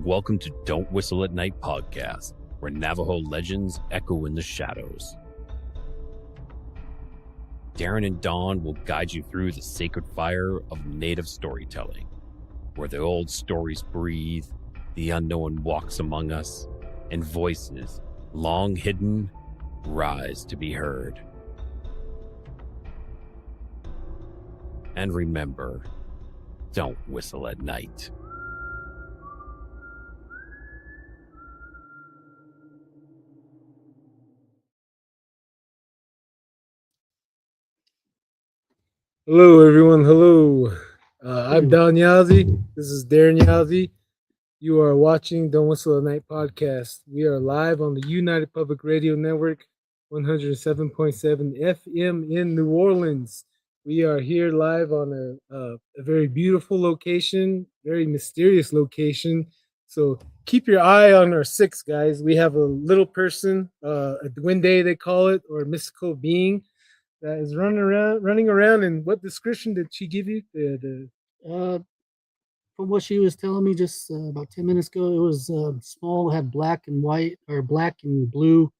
Welcome to Don't Whistle at Night podcast, where Navajo legends echo in the shadows. Darren and Dawn will guide you through the sacred fire of native storytelling, where the old stories breathe, the unknown walks among us, and voices, long hidden, rise to be heard. And remember, don't whistle at night. Hello, everyone. Hello. I'm Don Yazzie. This is Darren Yazzie. You are watching Don't Whistle at Night podcast. We are live on the United Public Radio Network, 107.7 FM in New Orleans. We are here live on a very beautiful location, very mysterious location. So keep your eye on our six, guys. We have a little person, a Duende they call it, or a mystical being that is running around. And what description did she give you? From what she was telling me just about 10 minutes ago, it was small, had black and white or black and blue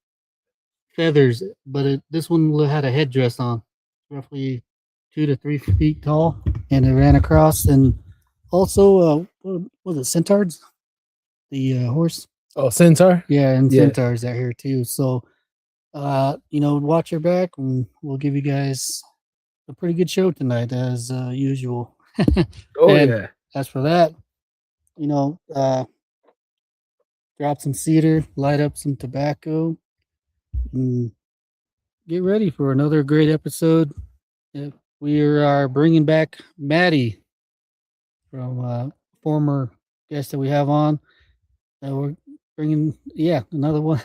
feathers, but this one had a headdress on, roughly 2 to 3 feet tall, and it ran across. And also, what was it, centaurs? The horse? Oh, centaur? Yeah, and centaurs out here too. So, watch your back, and we'll give you guys a pretty good show tonight, as usual. Yeah. As for that, drop some cedar, light up some tobacco, and get ready for another great episode. We are bringing back Maddie from a former guest that we have on. We're bringing, another one.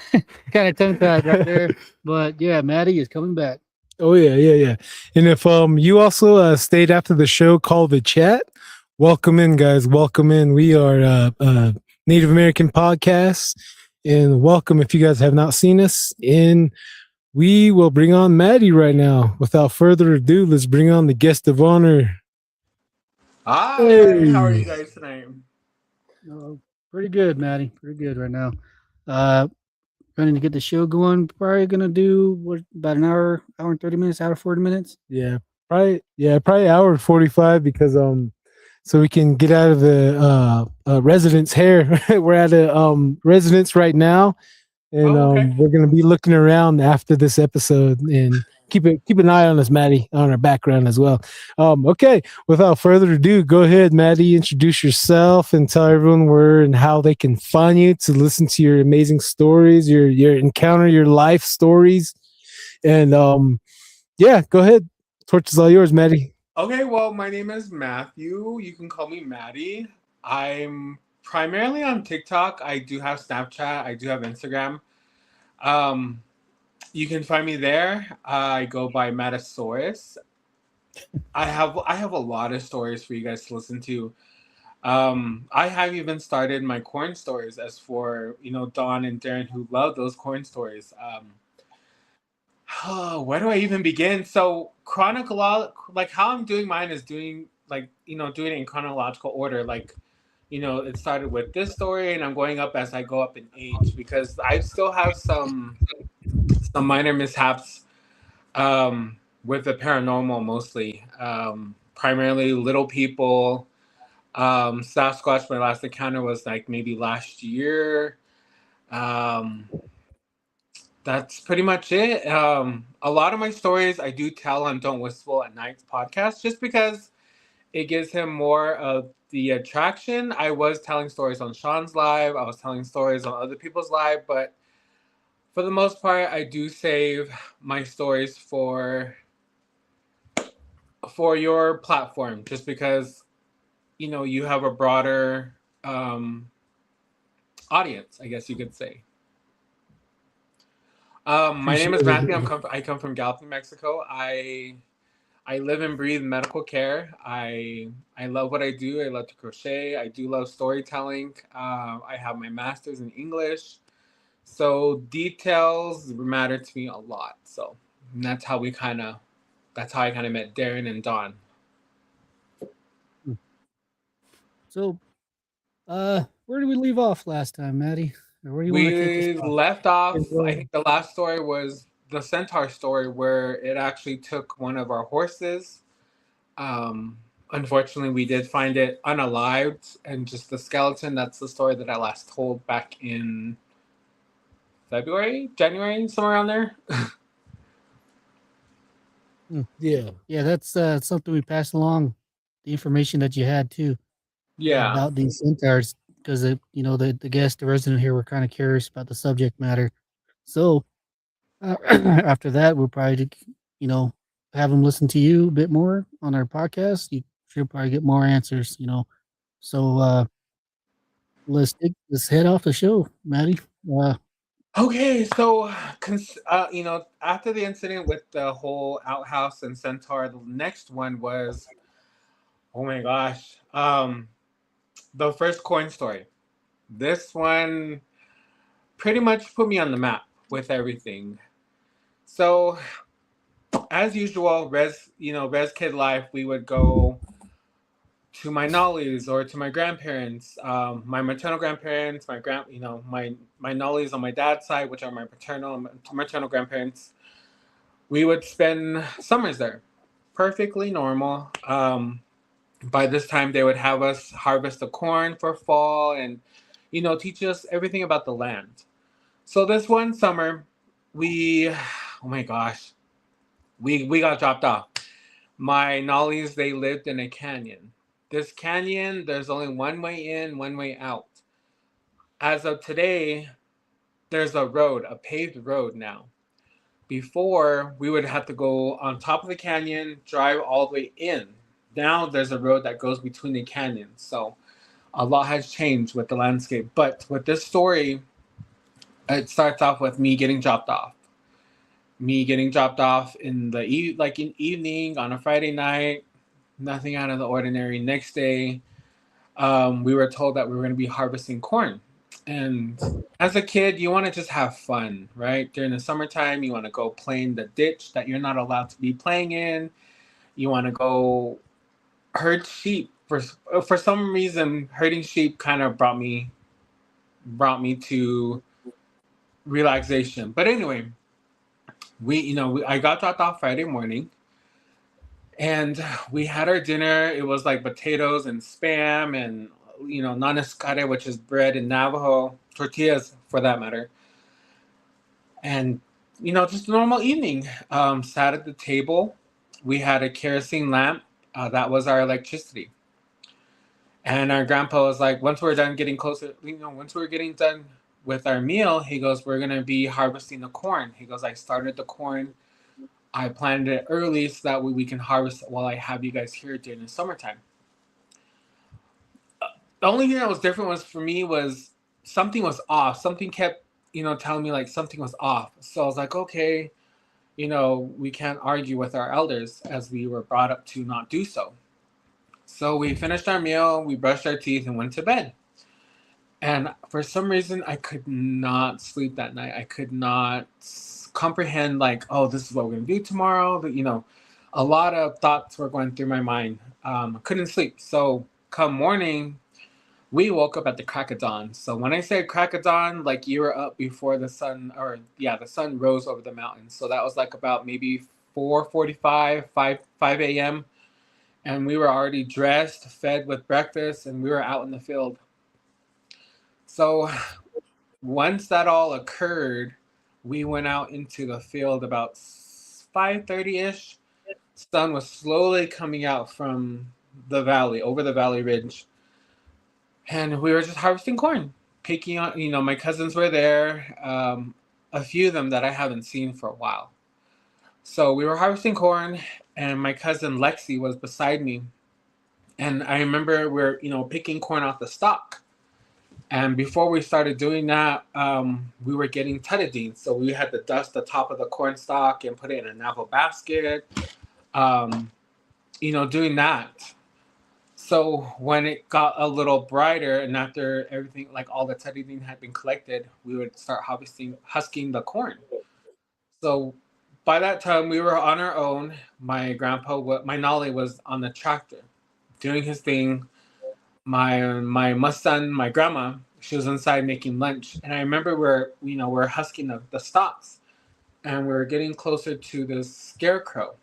Kind of tongue-tied right there. But yeah, Maddie is coming back. Oh, yeah. And if you also stayed after the show called The Chat, welcome in, guys. Welcome in. We are Native American podcast, and welcome if you guys have not seen us. And we will bring on Maddie right now. Without further ado, let's bring on the guest of honor. Hi, Hey. How are you guys tonight? Pretty good, Maddie. Pretty good right now. Running to get the show going. Probably gonna do about an hour and 30 minutes, hour 40 minutes. Yeah, probably hour and 45, because so we can get out of the residence hair. We're at a residence right now, and we're gonna be looking around after this episode, and keep an eye on us, Maddie, on our background as well. Okay, without further ado, go ahead, Maddie, introduce yourself and tell everyone where and how they can find you to listen to your amazing stories, your encounter, your life stories, and go ahead. Torch is all yours, Maddie. Okay, well, my name is Matthew. You can call me Maddie. I'm primarily on TikTok. I do have Snapchat. I do have Instagram. You can find me there. I go by Matasaurus. I have a lot of stories for you guys to listen to. I have even started my corn stories, as for Dawn and Darren, who love those corn stories. Where do I even begin? So like how I'm doing mine is doing doing it in chronological order. Like, it started with this story, and I'm going up as I go up in age, because I still have some minor mishaps with the paranormal, mostly. Primarily little people. Sasquatch, my last encounter was like maybe last year. That's pretty much it. A lot of my stories I do tell on Don't Whistle at Night podcast, just because it gives him more of the attraction. I was telling stories on Sean's live. I was telling stories on other people's live, but for the most part, I do save my stories for your platform, just because you have a broader audience, I guess you could say. My name is Matthew. I come from Gallup, New Mexico. I live and breathe medical care. I love what I do. I love to crochet. I do love storytelling. I have my master's in English, so details matter to me a lot. So that's how I kind of met Darren and Dawn. So, where did we leave off last time, Maddie? Or where do you want to take We us off? left off, I Well, think the last story was the centaur story where it actually took one of our horses. Um, Unfortunately, we did find it unalived and just the skeleton. That's the story that I last told back in February, January, somewhere around there. yeah. Yeah, that's something we passed along. The information that you had too Yeah. about these centaurs, because the guest, the resident here, were kind of curious about the subject matter. So after that, we'll probably have them listen to you a bit more on our podcast. You should probably get more answers. So let's head off the show, Maddie. Okay, so after the incident with the whole outhouse and centaur, the next one was, oh my gosh, the first coin story. This one pretty much put me on the map with everything. So, as usual, res kid life, we would go to my nollies or to my grandparents, my maternal grandparents, my nollies on my dad's side, which are my paternal and maternal grandparents. We would spend summers there, perfectly normal. By this time, they would have us harvest the corn for fall and, teach us everything about the land. So this one summer, we, oh my gosh, we got dropped off. My nollies, they lived in a canyon. This canyon, there's only one way in, one way out. As of today, there's a road, a paved road now. Before, we would have to go on top of the canyon, drive all the way in. Now there's a road that goes between the canyons. So a lot has changed with the landscape. But with this story, it starts off with me getting dropped off. Me getting dropped off in evening on a Friday night, nothing out of the ordinary. Next day, we were told that we were going to be harvesting corn. And as a kid, you want to just have fun, right? During the summertime, you want to go play in the ditch that you're not allowed to be playing in. You want to go herd sheep. For some reason, herding sheep kind of brought me to relaxation. But anyway, I got dropped off Friday morning. And we had our dinner. It was like potatoes and spam and, nanescare, which is bread in Navajo, tortillas for that matter. And, just a normal evening. Sat at the table. We had a kerosene lamp. That was our electricity. And our grandpa was like, once we're done getting closer, once we're getting done with our meal, he goes, we're going to be harvesting the corn. He goes, I started the corn. I planned it early so that way we can harvest while I have you guys here during the summertime. The only thing that was different was something was off. Something kept, telling me like something was off. So I was like, okay, we can't argue with our elders as we were brought up to not do so. So we finished our meal, we brushed our teeth and went to bed. And for some reason, I could not sleep that night. I could not comprehend like, oh, this is what we're going to do tomorrow. But, a lot of thoughts were going through my mind. I couldn't sleep. So come morning, we woke up at the crack of dawn. So when I say crack of dawn, like you were up before the sun, the sun rose over the mountains. So that was like about maybe 4:45, 5 a.m. And we were already dressed, fed with breakfast, and we were out in the field. So once that all occurred, we went out into the field about 5:30-ish. Sun was slowly coming out from the valley, over the valley ridge. And we were just harvesting corn, picking on, my cousins were there, a few of them that I haven't seen for a while. So we were harvesting corn, and my cousin Lexi was beside me. And I remember we're, picking corn off the stalk. And before we started doing that, we were getting tetadine. So we had to dust the top of the corn stalk and put it in a Navajo basket, doing that. So when it got a little brighter and after everything, like all the tetadine had been collected, we would start husking the corn. So by that time, we were on our own. My nollie was on the tractor doing his thing. my Mustang, my grandma, she was inside making lunch, and I remember we're husking the stalks, and we were getting closer to this scarecrow.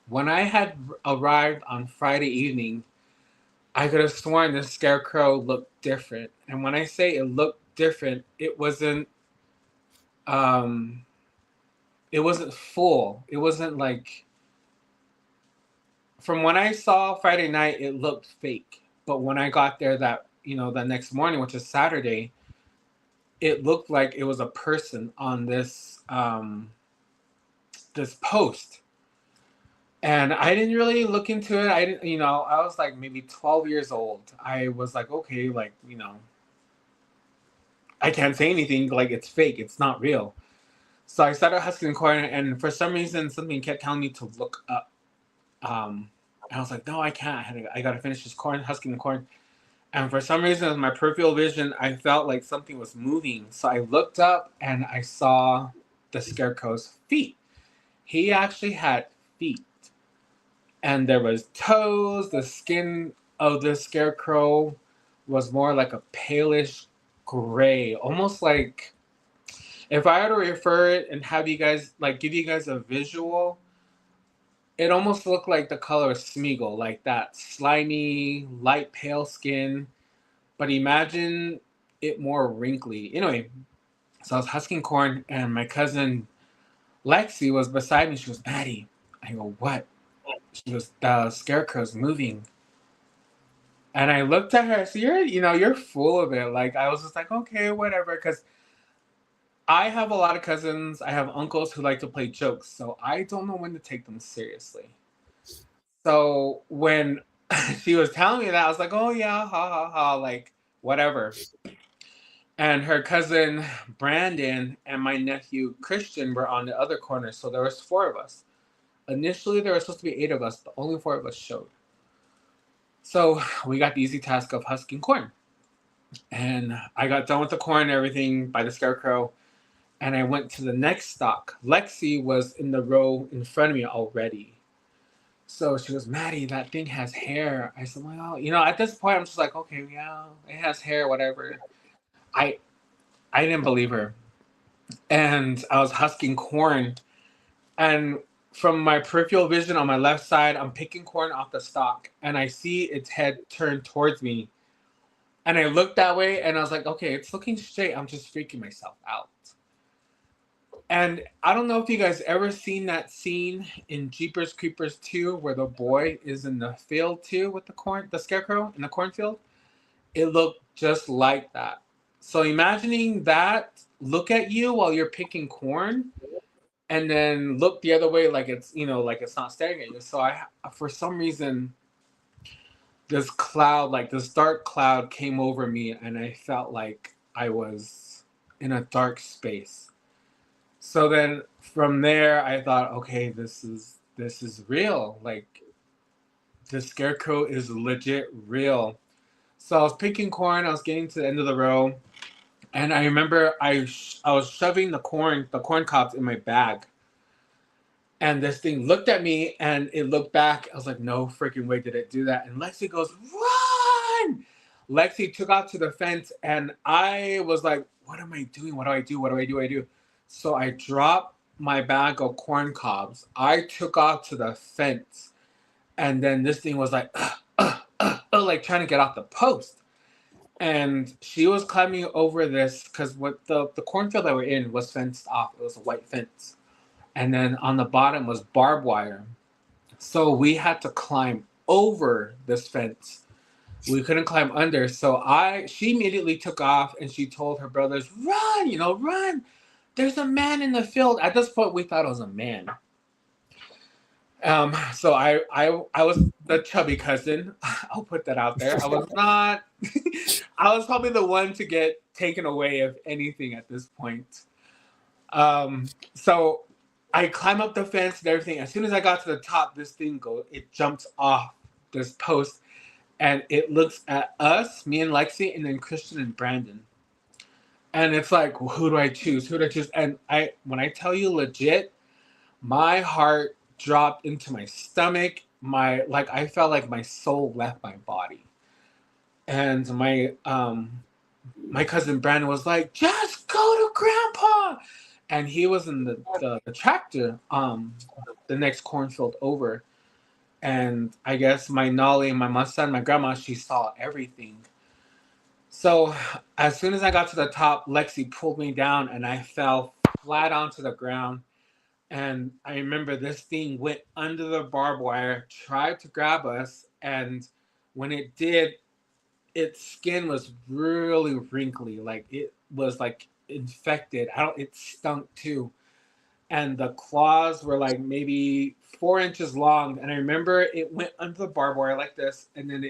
When I had arrived on Friday evening, I could have sworn this scarecrow looked different. And when I say it looked different, um it wasn't full. It wasn't like, from when I saw Friday night, it looked fake. But when I got there the next morning, which is Saturday, it looked like it was a person on this post. And I didn't really look into it. I didn't, I was like maybe 12 years old. I was like, okay, like, I can't say anything, like it's fake, it's not real. So I started husking the corn, and for some reason, something kept telling me to look up. And I was like, no, I can't. I got to finish this corn, husking the corn. And for some reason, with my peripheral vision, I felt like something was moving. So I looked up, and I saw the scarecrow's feet. He actually had feet. And there was toes. The skin of the scarecrow was more like a palish gray, almost like, if I were to refer it and have you guys, like, give you guys a visual, it almost looked like the color of Smeagol, like that slimy, light pale skin. But imagine it more wrinkly. Anyway, so I was husking corn, and my cousin Lexi was beside me. She goes, Maddie. I go, what? She goes, the scarecrow's moving. And I looked at her. So you're full of it. Like, I was just like, okay, whatever. Because I have a lot of cousins. I have uncles who like to play jokes. So I don't know when to take them seriously. So when she was telling me that, I was like, oh, yeah, ha, ha, ha, like, whatever. And her cousin Brandon and my nephew Christian were on the other corner. So there was 4 of us. Initially, there were supposed to be 8 of us, but only 4 of us showed. So we got the easy task of husking corn. And I got done with the corn and everything by the scarecrow. And I went to the next stalk. Lexi was in the row in front of me already. So she goes, Maddie, that thing has hair. I said, well, at this point, I'm just like, okay, yeah, it has hair, whatever. I didn't believe her. And I was husking corn. And from my peripheral vision on my left side, I'm picking corn off the stalk. And I see its head turned towards me. And I looked that way, and I was like, okay, it's looking straight. I'm just freaking myself out. And I don't know if you guys ever seen that scene in Jeepers Creepers 2 where the boy is in the field too with the scarecrow in the cornfield. It looked just like that. So imagining that look at you while you're picking corn, and then look the other way like it's like it's not staring at you. So I, for some reason, this cloud, like this dark cloud, came over me, and I felt like I was in a dark space. So then from there, I thought, okay, this is real. Like, the scarecrow is legit real. So I was picking corn. I was getting to the end of the row, and I remember I was shoving the corn cobs in my bag. And this thing looked at me, and it looked back. I was like, no freaking way did it do that. And Lexi goes, run! Lexi took out to the fence, and I was like, what am I doing? What do I do? What do I do? So I dropped my bag of corn cobs. I took off to the fence. And then this thing was like, like trying to get off the post. And she was climbing over this, because what the cornfield that we're in was fenced off. It was a white fence. And then on the bottom was barbed wire. So we had to climb over this fence. We couldn't climb under. So she immediately took off, and she told her brothers, run, run. There's a man in the field. At this point, we thought it was a man. So I was the chubby cousin. I'll put that out there. I was not. I was probably the one to get taken away, if anything, at this point. So I climb up the fence and everything. As soon as I got to the top, this thing it jumps off this post, and it looks at us, me and Lexi, and then Christian and Brandon. And it's like, well, who do I choose? And when I tell you legit, my heart dropped into my stomach. I felt like my soul left my body. And my cousin Brandon was like, just go to Grandpa. And he was in the tractor, the next cornfield over. And I guess my Nolly, my Mustang, my grandma, she saw everything. So as soon as I got to the top, Lexi pulled me down and I fell flat onto the ground. And I remember this thing went under the barbed wire, tried to grab us. And when it did, its skin was really wrinkly. Like it was like infected. It stunk too. And the claws were like maybe 4 inches long. And I remember it went under the barbed wire like this. And then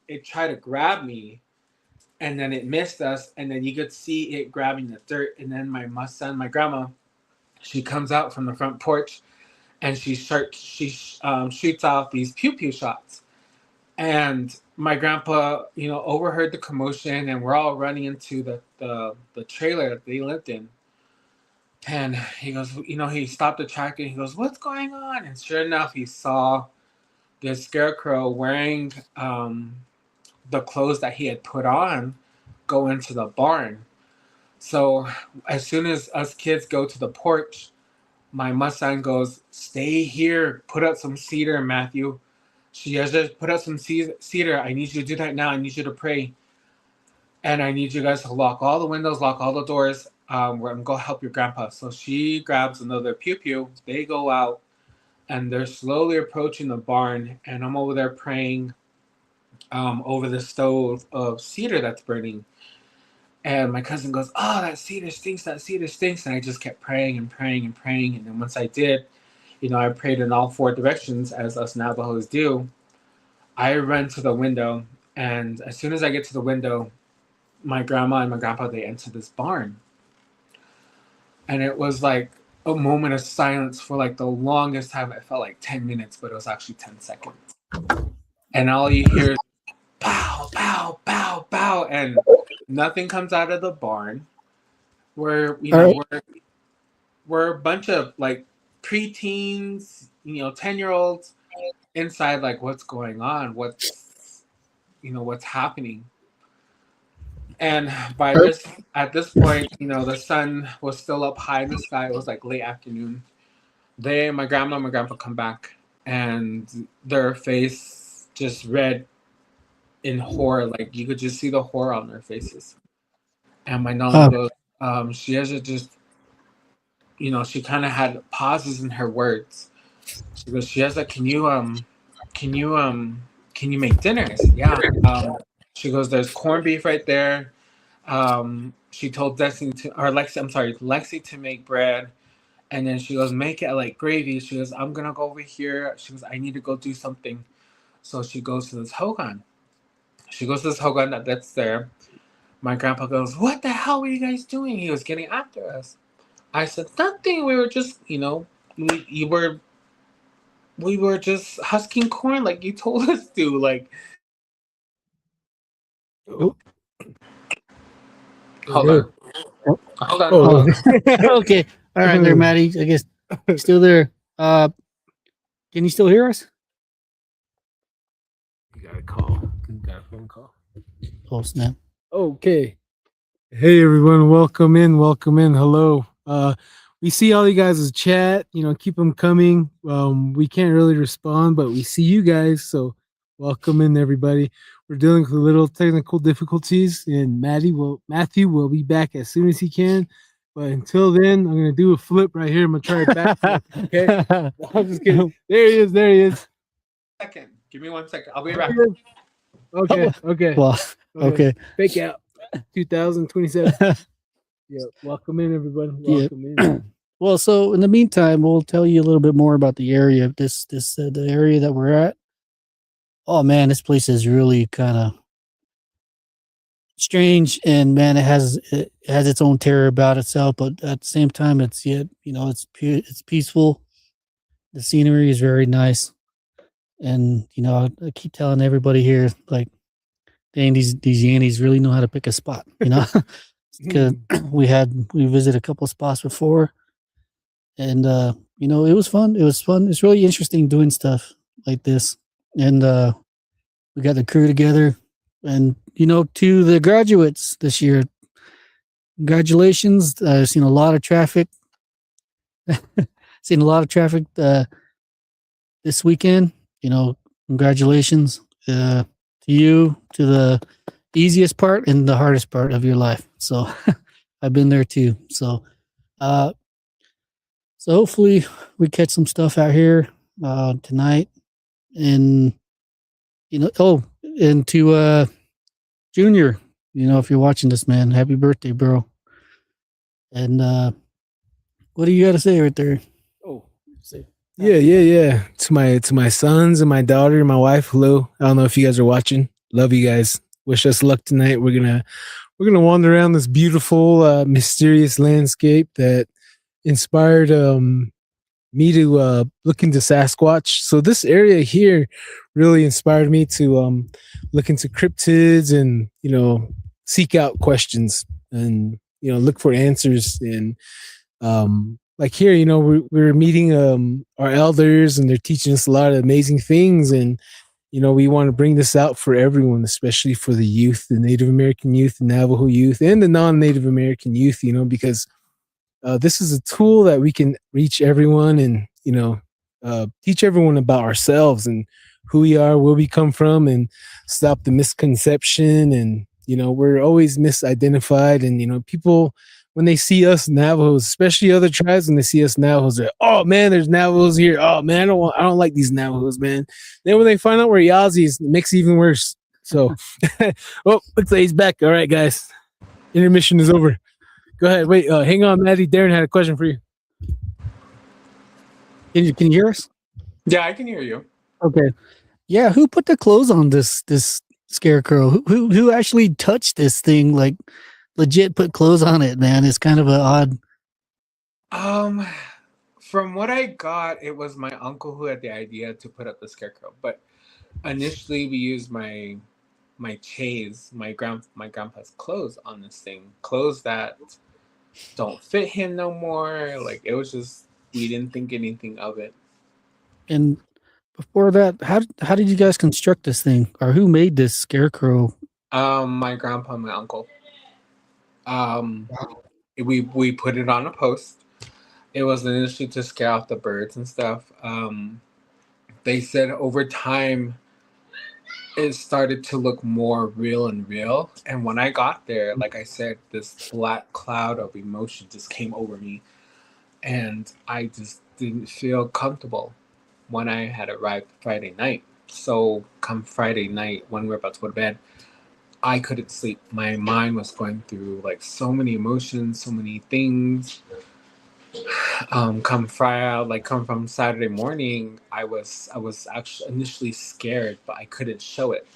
it tried to grab me, and then it missed us, and then you could see it grabbing the dirt. And then my Mustang, my grandma, she comes out from the front porch, and she shoots off these pew pew shots. And my grandpa, overheard the commotion, and we're all running into the trailer that they lived in. And he goes, he stopped the tractor. He goes, "What's going on?" And sure enough, he saw this scarecrow wearing the clothes that he had put on go into the barn. So as soon as us kids go to the porch, my Mustang goes, "Stay here, put up some cedar, Matthew." She has just put up some cedar. I need you to do that now. I need you to pray. And I need you guys to lock all the windows, lock all the doors. We're going to go help your grandpa. So she grabs another pew-pew. They go out, and they're slowly approaching the barn. And I'm over there praying over the stove of cedar that's burning. And my cousin goes, "Oh, that cedar stinks, that cedar stinks." And I just kept praying and praying and praying. And then once I did, I prayed in all four directions as us Navajos do. I ran to the window, and as soon as I get to the window, my grandma and my grandpa, they enter this barn. And it was like a moment of silence for like the longest time. It felt like 10 minutes, but it was actually 10 seconds. And all you hear is pow, pow, pow, pow, and nothing comes out of the barn. We're a bunch of like preteens, 10-year-olds inside, like, what's going on? What's happening? And at this point, the sun was still up high in the sky. It was like late afternoon. My grandma and my grandpa come back, and their face just red in horror. Like you could just see the horror on their faces. And my nonna goes, she has just, she kind of had pauses in her words. She goes, she has like, can you make dinner? I said, yeah. She goes, there's corned beef right there. She told Lexi to make bread. And then she goes, make it like gravy. She goes, I'm going to go over here. She goes, I need to go do something. So she goes to this hogan. That's there. My grandpa goes, what the hell were you guys doing? He was getting after us. I said, nothing. We were just, we were just husking corn like you told us to. Like, Oh. Hold on. Oh. Okay. All right, there, Maddie. I guess still there. Can you still hear us? You got a call. You got a phone call. Oh, snap. Okay. Hey everyone, welcome in. Hello. We see all you guys' chat, keep them coming. We can't really respond, but we see you guys, so welcome in everybody. We're dealing with a little technical difficulties, and Matthew will be back as soon as he can. But until then, I'm gonna do a flip right here. I'm gonna try it back. Okay. I'm just kidding. There he is. Second. Give me 1 second. I'll be right back. Okay. Well, okay. Fake out. 2027. Yeah. Welcome in, everybody. Welcome in. Well, so in the meantime, we'll tell you a little bit more about the area. The area that we're at. Oh man, this place is really kind of strange, and man, it has its own terror about itself. But at the same time, it's peaceful. The scenery is very nice, and I keep telling everybody here, like, dang, these Yannies really know how to pick a spot. Because we visited a couple of spots before, and it was fun. It's really interesting doing stuff like this. And we got the crew together, and to the graduates this year, congratulations. I've seen a lot of traffic. Seen a lot of traffic this weekend. Congratulations to you, to the easiest part and the hardest part of your life. So I've been there too. So hopefully we catch some stuff out here tonight. And and to Junior, if you're watching this, man, happy birthday, bro. And what do you got to say right there? Oh, yeah. To my sons and my daughter and my wife. Hello. I don't know if you guys are watching. Love you guys. Wish us luck tonight. We're gonna wander around this beautiful, mysterious landscape that inspired me to look into Sasquatch. So this area here really inspired me to look into cryptids and seek out questions and look for answers. And like here, we're meeting our elders, and they're teaching us a lot of amazing things. And we want to bring this out for everyone, especially for the youth, the Native American youth, the Navajo youth, and the non-Native American youth. Because this is a tool that we can reach everyone and teach everyone about ourselves and who we are, where we come from, and stop the misconception. And we're always misidentified. And people, when they see us Navajos, especially other tribes, when they see us Navajos, they're, oh man, there's Navajos here. Oh man, I don't like these Navajos, man. Then when they find out we're Yazis, it makes it even worse. So, oh, looks like he's back. All right, guys, intermission is over. Go ahead. Wait, hang on, Maddie. Darren had a question for you. Can you hear us? Yeah, I can hear you. Okay. Yeah, who put the clothes on this scarecrow? Who actually touched this thing? Like, legit put clothes on it, man. It's kind of an odd. From what I got, it was my uncle who had the idea to put up the scarecrow. But initially, we used my chaise, my grandpa's clothes on this thing, clothes that don't fit him no more. Like, it was just, we didn't think anything of it. And before that, how did you guys construct this thing, or who made this scarecrow? My grandpa and my uncle. We put it on a post. It was initially to scare off the birds and stuff. They said over time it started to look more real and real. And when I got there, like I said, this black cloud of emotion just came over me. And I just didn't feel comfortable when I had arrived Friday night. So come Friday night, when we were about to go to bed, I couldn't sleep. My mind was going through like so many emotions, so many things. Come from Saturday morning, I was actually initially scared, but I couldn't show it.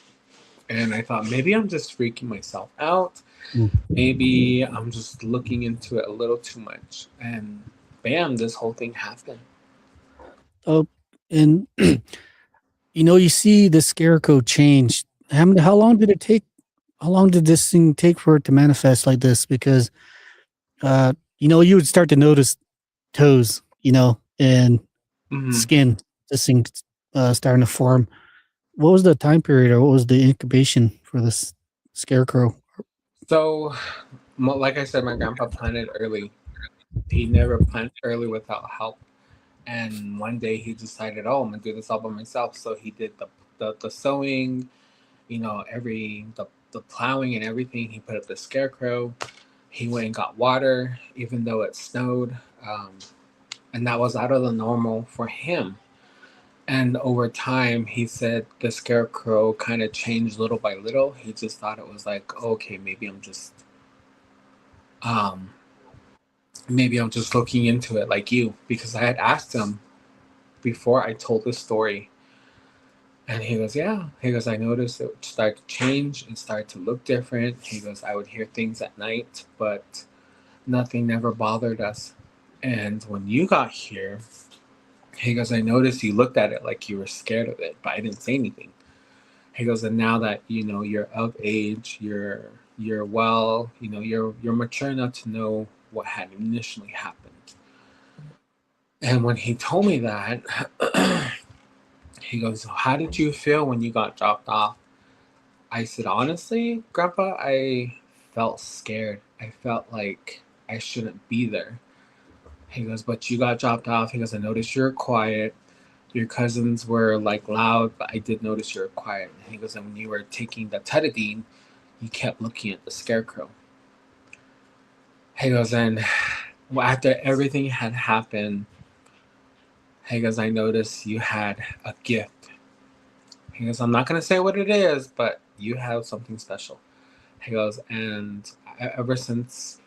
And I thought maybe I'm just freaking myself out. Maybe I'm just looking into it a little too much. And bam, this whole thing happened. Oh, and you see the scarecrow change. How long did it take? How long did this thing take for it to manifest like this? Because, you would start to notice toes, and skin, this thing starting to form. What was the time period, or what was the incubation for this scarecrow? So, like I said, my grandpa planted early. He never planted early without help. And one day he decided, I'm going to do this all by myself. So he did the sewing, the plowing and everything. He put up the scarecrow. He went and got water, even though it snowed. And that was out of the normal for him. And over time, he said the scarecrow kind of changed little by little. He just thought it was like, okay, maybe I'm just looking into it like you. Because I had asked him before I told this story. And he goes, yeah. He goes, I noticed it started to change and started to look different. He goes, I would hear things at night, but nothing never bothered us. And when you got here, he goes, I noticed you looked at it like you were scared of it, but I didn't say anything. He goes, and now that, you're of age, you're well, you're mature enough to know what had initially happened. And when he told me that, he goes, how did you feel when you got dropped off? I said, honestly, Grandpa, I felt scared. I felt like I shouldn't be there. He goes, but you got dropped off. He goes, I noticed you're quiet. Your cousins were like loud, but I did notice you were quiet. And he goes, and when you were taking the Tetadine, you kept looking at the scarecrow. He goes, and after everything had happened, he goes, I noticed you had a gift. He goes, I'm not going to say what it is, but you have something special. He goes, and ever since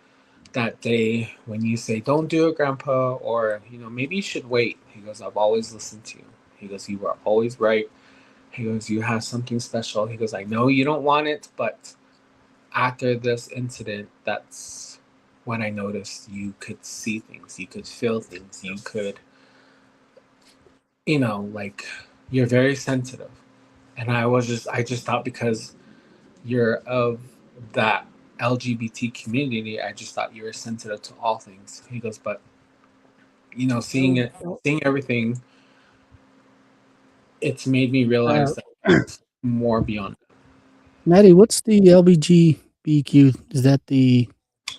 that day when you say, don't do it, Grandpa, or, maybe you should wait. He goes, I've always listened to you. He goes, you were always right. He goes, you have something special. He goes, I know you don't want it, but after this incident, that's when I noticed you could see things, you could feel things, you could, like, you're very sensitive. And I just thought because you're of that LGBT community, I just thought you were sensitive to all things. He goes, but seeing everything, it's made me realize that it's more beyond it. Maddie, what's the LBGBQ? Is that the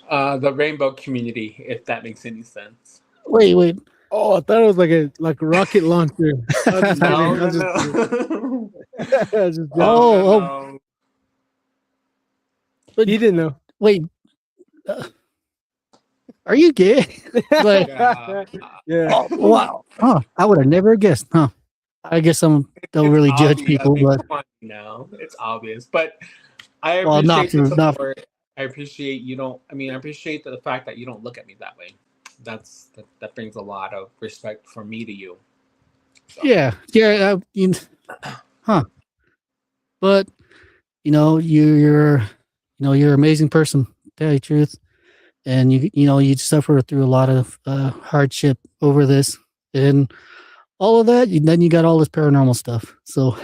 rainbow community, if that makes any sense. wait? Oh, I thought it was like a rocket launcher. I'm just No, kidding. no. No. But He didn't know. wait, are you gay? Like, Yeah. oh, wow. Huh, I would have never guessed. Huh. I guess don't really judge people, but no, it's obvious. But I well, appreciate the not support. I appreciate you don't. I mean, I appreciate the fact that you don't look at me that way. That brings a lot of respect from me to you. So. yeah. Huh. But you're an amazing person, to tell you the truth. And you suffer through a lot of hardship over this and all of that. Then you got all this paranormal stuff. So,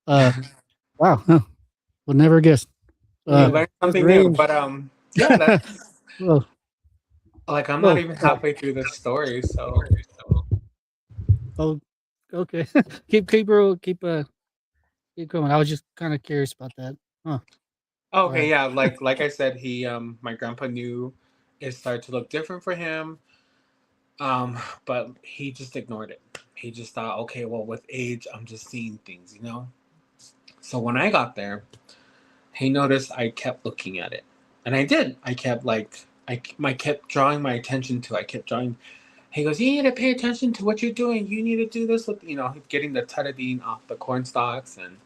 wow, huh. Would never guess. You learn something new, but yeah, that's well, like I'm not even halfway through the story, so. Oh, okay. keep going. I was just kind of curious about that. Huh. Okay, yeah, like I said, he my grandpa knew it started to look different for him. But he just ignored it. He just thought, okay, well, with age, I'm just seeing things, So when I got there, he noticed I kept looking at it, and I did. I kept I kept drawing my attention to. I kept drawing. He goes, you need to pay attention to what you're doing. You need to do this with, getting the Tetadine off the corn stalks, and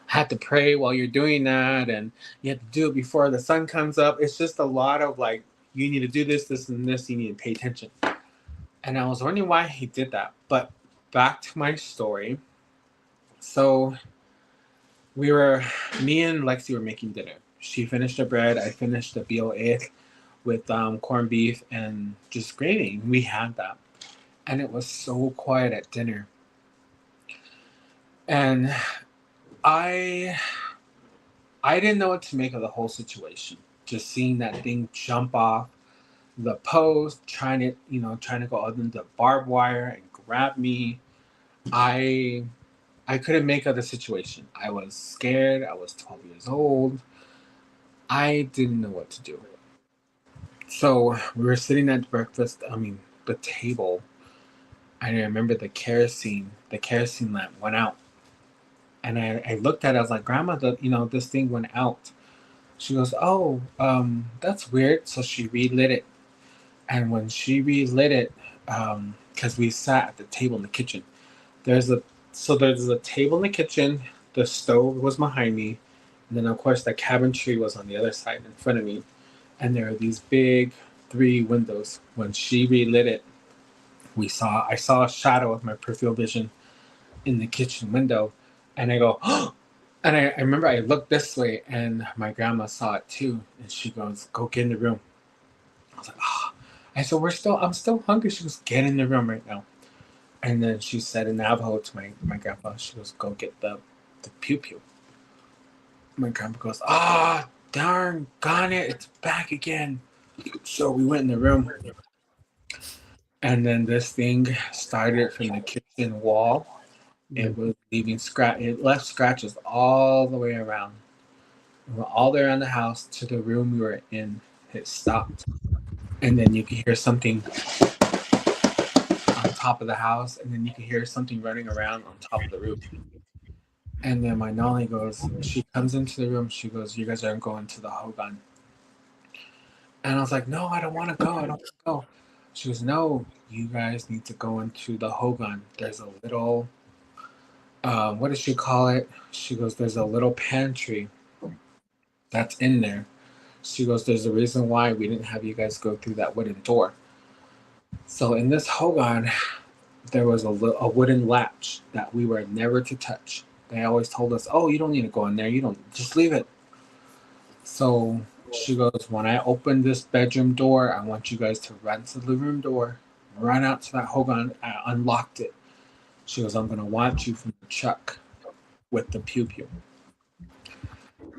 I had to pray while you're doing that, and you have to do it before the sun comes up. It's just a lot of like, you need to do this, this, and this. You need to pay attention. And I was wondering why he did that. But back to my story. So me and Lexi were making dinner. She finished the bread. I finished the BOA with corned beef and just gravy. We had that. And it was so quiet at dinner. And I didn't know what to make of the whole situation. Just seeing that thing jump off the post, trying to go under the barbed wire and grab me. I couldn't make of the situation. I was scared. I was 12 years old. I didn't know what to do. So we were sitting at the table. I remember the kerosene lamp went out. And I looked at it, I was like, Grandma, this thing went out. She goes, oh, that's weird. So she relit it. And when she relit it, because we sat at the table in the kitchen, there's a table in the kitchen, the stove was behind me, and then of course the cabinetry was on the other side in front of me, and there are these big 3 windows. When she relit it, I saw a shadow of my peripheral vision in the kitchen window, and I go, oh! And I remember I looked this way, and my grandma saw it too, and she goes, go get in the room. I was like, oh. I said, I'm still hungry. She goes, get in the room right now. And then she said in Navajo to my grandpa, she goes, go get the pew-pew. My grandpa goes, darn, gone it. It's back again. So we went in the room. And then this thing started from the kitchen wall It was leaving it left scratches all the way around. We were all the way around the house to the room we were in. It stopped. And then you could hear something on top of the house, and then you could hear something running around on top of the roof. And then my Nolly goes, she comes into the room, she goes, "You guys aren't going to the Hogan." And I was like, "No, I don't want to go. I don't want to go." She goes, "No, you guys need to go into the Hogan. There's a little, what does she call it?" She goes, "There's a little pantry that's in there." She goes, "There's a reason why we didn't have you guys go through that wooden door." So in this Hogan, there was a wooden latch that we were never to touch. They always told us, "Oh, you don't need to go in there. You don't, just leave it." So she goes, "When I open this bedroom door, I want you guys to run to the room door, run out to that Hogan." I unlocked it. She goes, "I'm going to watch you from the truck with the pew-pew."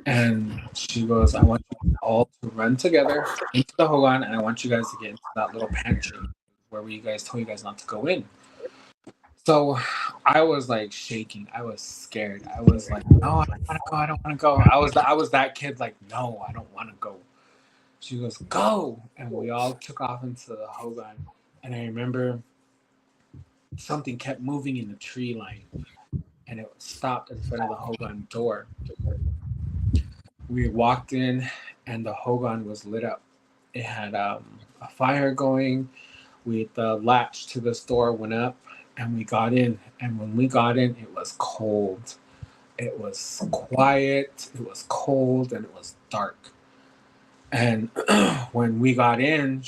And she goes, "I want you all to run together into the Hogan, and I want you guys to get into that little pantry where we guys told you guys not to go in." So I was like shaking. I was scared. I was like, "No, I don't want to go. I don't want to go." I was that kid like, "No, I don't want to go." She goes, "Go." And we all took off into the Hogan. And I remember something kept moving in the tree line, and it stopped in front of the Hogan door. We walked in, and the Hogan was lit up. It had a fire going. The latch to this door went up, and we got in. And when we got in, it was cold. It was quiet. It was cold, and it was dark. And when we got in,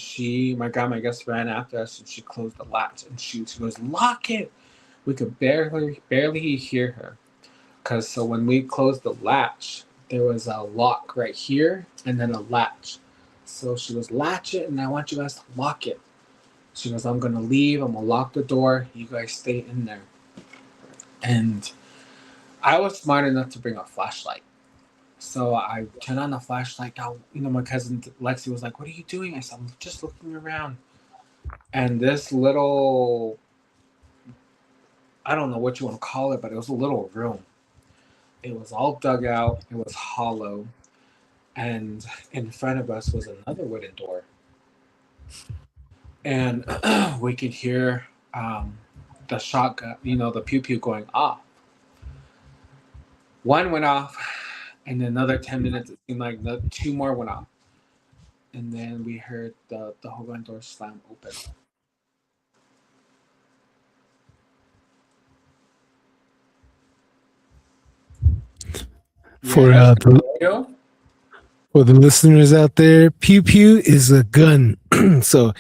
my grandma, I guess, ran after us, and she closed the latch, and she goes, "Lock it." We could barely hear her, because so when we closed the latch, there was a lock right here, and then a latch. So she goes, "Latch it, and I want you guys to lock it." She goes, "I'm gonna leave. I'm gonna lock the door. You guys stay in there." And I was smart enough to bring a flashlight. So I turned on the flashlight. Now, my cousin Lexi was like, "What are you doing?" I said, "I'm just looking around." And this little, I don't know what you want to call it, but it was a little room. It was all dug out. It was hollow. And in front of us was another wooden door. And we could hear the shotgun, the pew-pew going off. One went off, and another 10 minutes, it seemed like two more went off. And then we heard the Hogan door slam open. For Yes. for the listeners out there, pew pew is a gun. So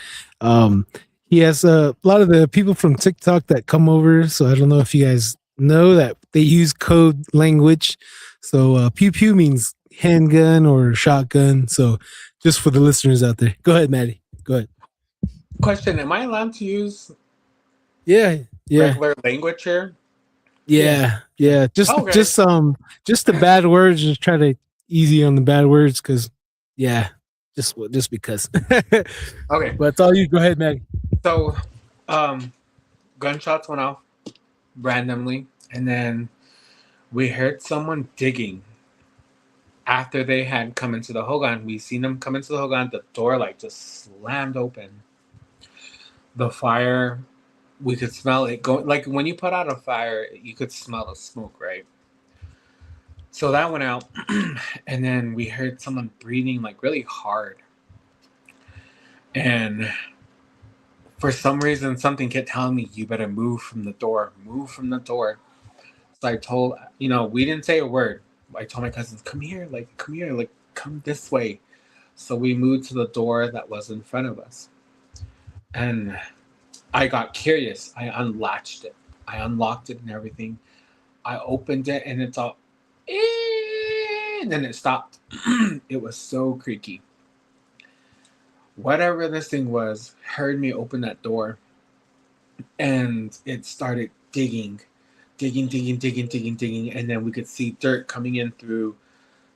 he has a lot of the people from TikTok that come over. So I don't know if you guys know that they use code language. So pew pew means handgun or shotgun. So just for the listeners out there, go ahead, Maddie. Go ahead. Question: Am I allowed to use Yeah. regular language here? Yeah. Just Okay. just the bad words. Just try to easy on the bad words, because just because. Okay. But it's all you. Go ahead, Maddie. So, gunshots went off randomly, and then we heard someone digging. After they had come into the Hogan, we seen them come into the Hogan. The door just slammed open. The fire, we could smell it going. Like when you put out a fire, you could smell the smoke, right? So that went out, and then we heard someone breathing really hard. And for some reason, something kept telling me, "You better move from the door. Move from the door." So I told, we didn't say a word. I told my cousins, "Come here, come this way." So we moved to the door that was in front of us. And I got curious. I unlatched it. I unlocked it and everything. I opened it, and it's all, and then it stopped. It was so creaky. Whatever this thing was heard me open that door, and it started digging, and then we could see dirt coming in through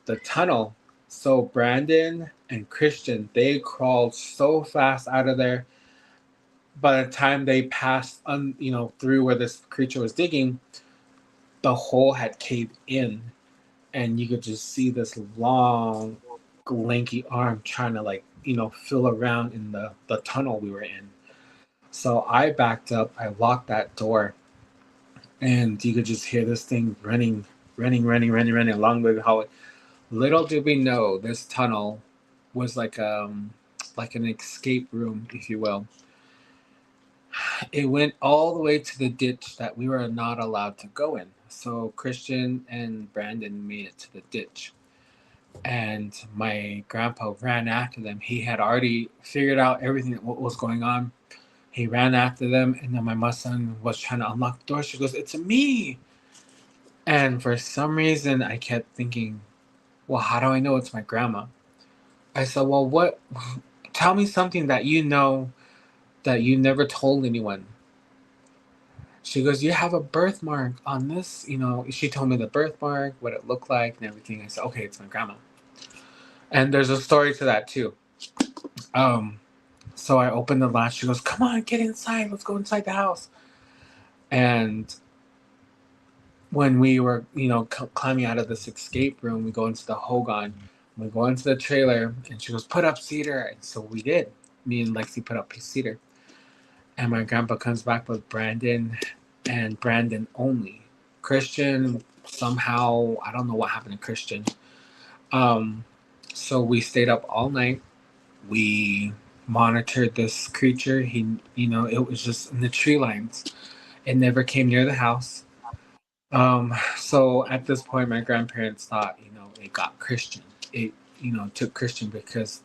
the tunnel. So Brandon and Christian, they crawled so fast out of there. By the time they passed through where this creature was digging, the hole had caved in, and you could just see this long, lanky arm trying to like feel around in the tunnel we were in. So I backed up, I locked that door, and you could just hear this thing running along the hallway. Little did we know this tunnel was like an escape room, if you will. It went all the way to the ditch that we were not allowed to go in. So Christian and Brandon made it to the ditch. And my grandpa ran after them. He had already figured out everything what was going on. He ran after them, and then my son was trying to unlock the door. She goes, "It's me!" And for some reason, I kept thinking, "Well, how do I know it's my grandma?" I said, "Well, what? Tell me something that you know that you never told anyone." She goes, "You have a birthmark on this." She told me the birthmark, what it looked like, and everything. I said, "Okay, it's my grandma." And there's a story to that too. So I opened the latch. She goes, "Come on, get inside. Let's go inside the house." And when we were, climbing out of this escape room, we go into the Hogan. We go into the trailer, and she goes, "Put up cedar." And so we did. Me and Lexi put up cedar. And my grandpa comes back with Brandon, and Brandon only. Christian, somehow, I don't know what happened to Christian. So we stayed up all night. We monitored this creature. It was just in the tree lines. It never came near the house. So at this point, my grandparents thought, it got Christian. It, took Christian because,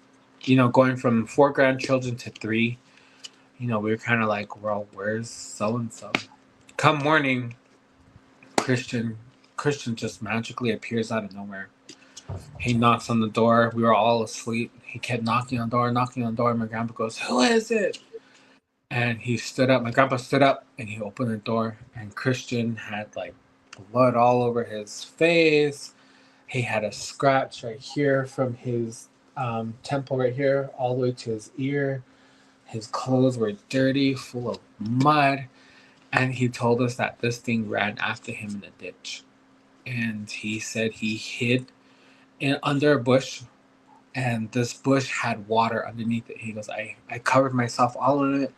going from 4 grandchildren to 3, we were kind of like, well, where's so-and-so? Come morning, Christian just magically appears out of nowhere. He knocks on the door. We were all asleep. He kept knocking on the door. My grandpa goes, "Who is it?" And he stood up. My grandpa stood up, and he opened the door. And Christian had like blood all over his face. He had a scratch right here from his temple right here all the way to his ear. His clothes were dirty, full of mud. And he told us that this thing ran after him in the ditch. And he said he hid under a bush, and this bush had water underneath it. He goes, I covered myself all in it,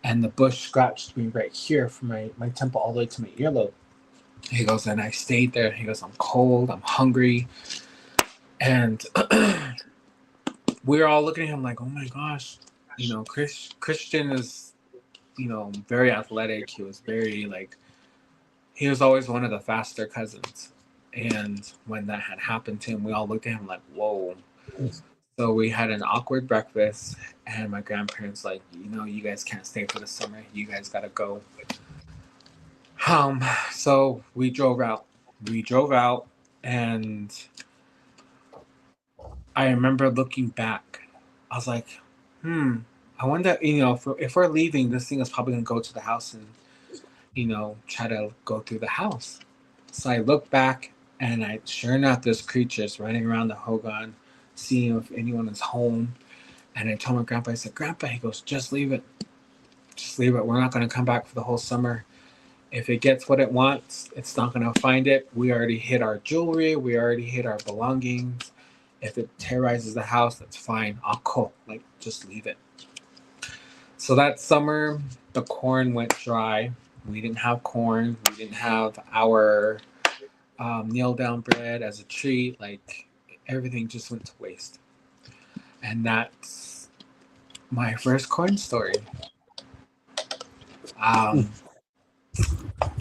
and the bush scratched me right here from my temple all the way to my earlobe. He goes, and I stayed there. He goes, I'm cold, I'm hungry. And we were all looking at him like, oh my gosh, Christian is, very athletic. He was he was always one of the faster cousins. And when that had happened to him, we all looked at him like, whoa. So we had an awkward breakfast, and my grandparents like, you guys can't stay for the summer. You guys got to go. So we drove out. And I remember looking back. I was like, I wonder, if we're leaving, this thing is probably going to go to the house and, try to go through the house. So I look back, and sure enough, there's creatures running around the Hogan, seeing if anyone is home. And I told my grandpa, I said, "Grandpa," he goes, "just leave it. Just leave it. We're not going to come back for the whole summer. If it gets what it wants, it's not going to find it. We already hid our jewelry. We already hid our belongings. If it terrorizes the house, that's fine. I'll cook. Just leave it." So that summer, the corn went dry. We didn't have corn. We didn't have our kneel down bread as a treat. Everything just went to waste. And that's my first corn story.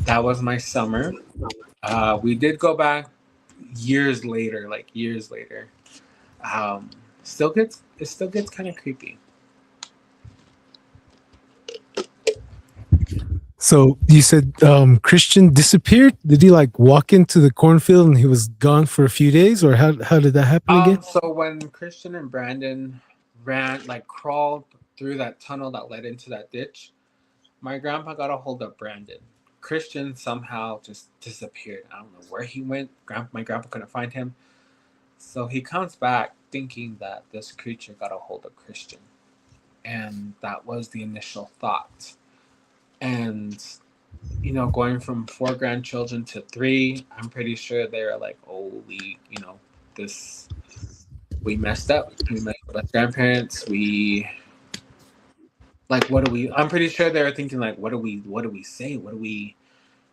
That was my summer. We did go back years later. It still gets kind of creepy. So you said Christian disappeared? Did he walk into the cornfield and he was gone for a few days, or how did that happen again? So when Christian and Brandon crawled through that tunnel that led into that ditch, my grandpa got a hold of Brandon. Christian somehow just disappeared. I don't know where he went. My grandpa couldn't find him. So he comes back thinking that this creature got a hold of Christian. And that was the initial thought. And going from 4 grandchildren to 3, I'm pretty sure they're like, holy, this, we messed up. We messed up as grandparents. What do we, I'm pretty sure they're thinking like, what do we say?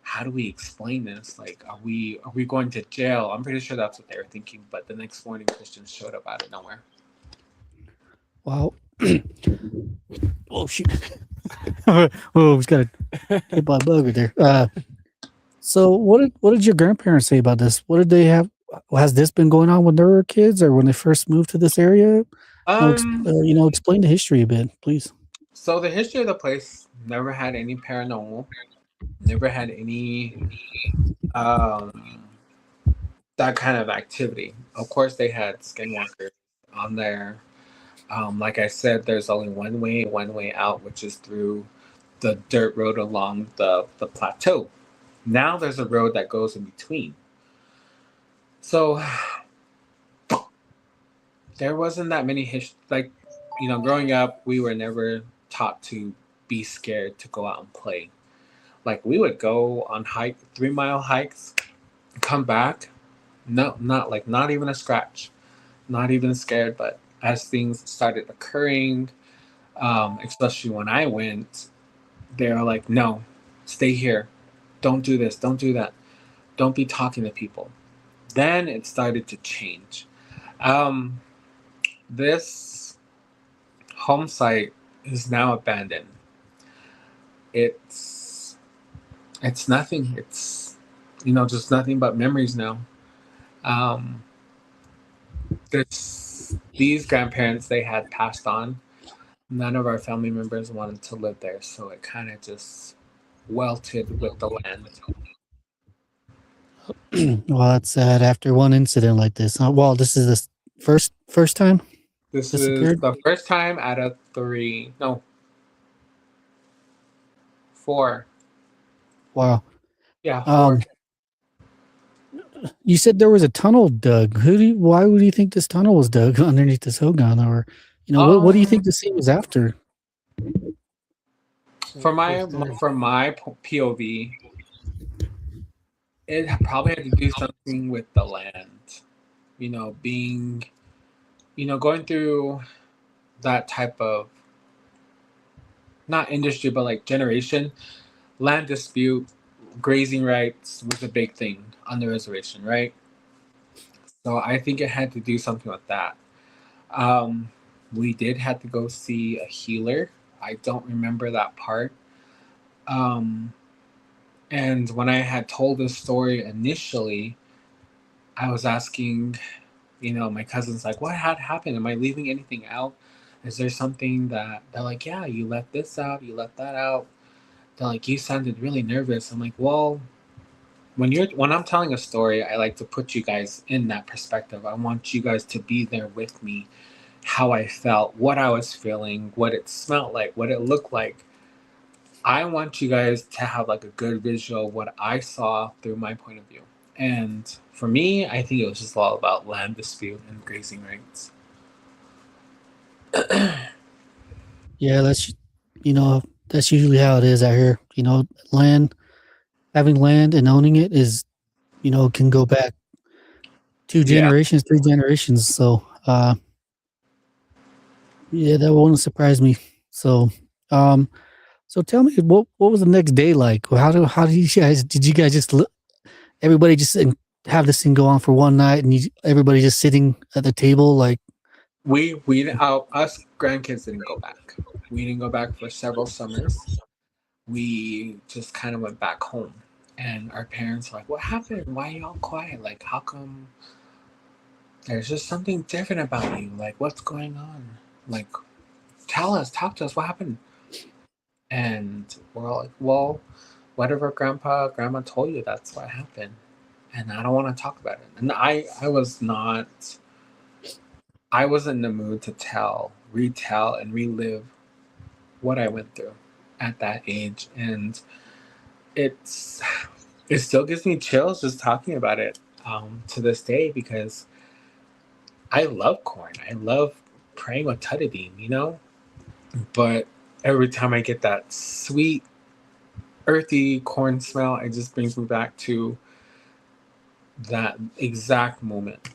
How do we explain this? Like, are we going to jail? I'm pretty sure that's what they were thinking. But the next morning, Christians showed up out of nowhere. Wow. Oh shoot. Oh, we just got hit by a bug right there. So what did your grandparents say about this? What did they have? Has this been going on when they were kids or when they first moved to this area? Explain the history a bit, please. So the history of the place never had any paranormal, never had any that kind of activity. Of course, they had SkinWalkers on there. Like I said, there's only one way out, which is through the dirt road along the plateau. Now there's a road that goes in between. So there wasn't that many growing up, we were never taught to be scared to go out and play. Like, we would go on 3-mile hikes, come back, not even a scratch, not even scared. But as things started occurring, especially when I went, they were like, no, stay here, don't do this, don't do that, don't be talking to people. Then it started to change. This home site is now abandoned. It's nothing. It's just nothing but memories now. These grandparents, they had passed on. None of our family members wanted to live there, so it kind of just welted with the land. Well, that's sad after one incident like this. Well, this is the first time This is the first time out of 3. No, 4. Wow. Yeah, 4. You said there was a tunnel dug. Why would you think this tunnel was dug underneath this hogan? Or, what do you think the scene was after? From my POV, it probably had to do something with the land. Going through that type of, not industry, but like generation, land dispute, grazing rights was a big thing on the reservation, right? So I think it had to do something with that. We did have to go see a healer. I don't remember that part. And when I had told this story initially, I was asking, my cousin's like, what had happened? Am I leaving anything out? Is there something that they're like, yeah, you left this out, you left that out. They're like, you sounded really nervous. I'm like, well, when I'm telling a story, I like to put you guys in that perspective. I want you guys to be there with me, how I felt, what I was feeling, what it smelled like, what it looked like. I want you guys to have like a good visual of what I saw through my point of view. And for me, I think it was just all about land dispute and grazing rights. Yeah, that's usually how it is out here. Having land and owning it is, can go back 2 generations, 3 generations. So, yeah, that won't surprise me. So, so tell me, what was the next day like? How did you guys just everybody just have this thing go on for one night, and everybody just sitting at the table like? Us grandkids didn't go back. We didn't go back for several summers. We just kind of went back home, and our parents were like, what happened? Why are you all quiet? Like, how come there's just something different about you? Like, what's going on? Like, talk to us, what happened? And we're all like, well, whatever grandma told you, that's what happened, and I don't want to talk about it. And I wasn't in the mood to retell and relive what I went through at that age. And it still gives me chills just talking about it to this day, because I love corn. I love praying with Tutadine, But every time I get that sweet earthy corn smell. It just brings me back to that exact moment.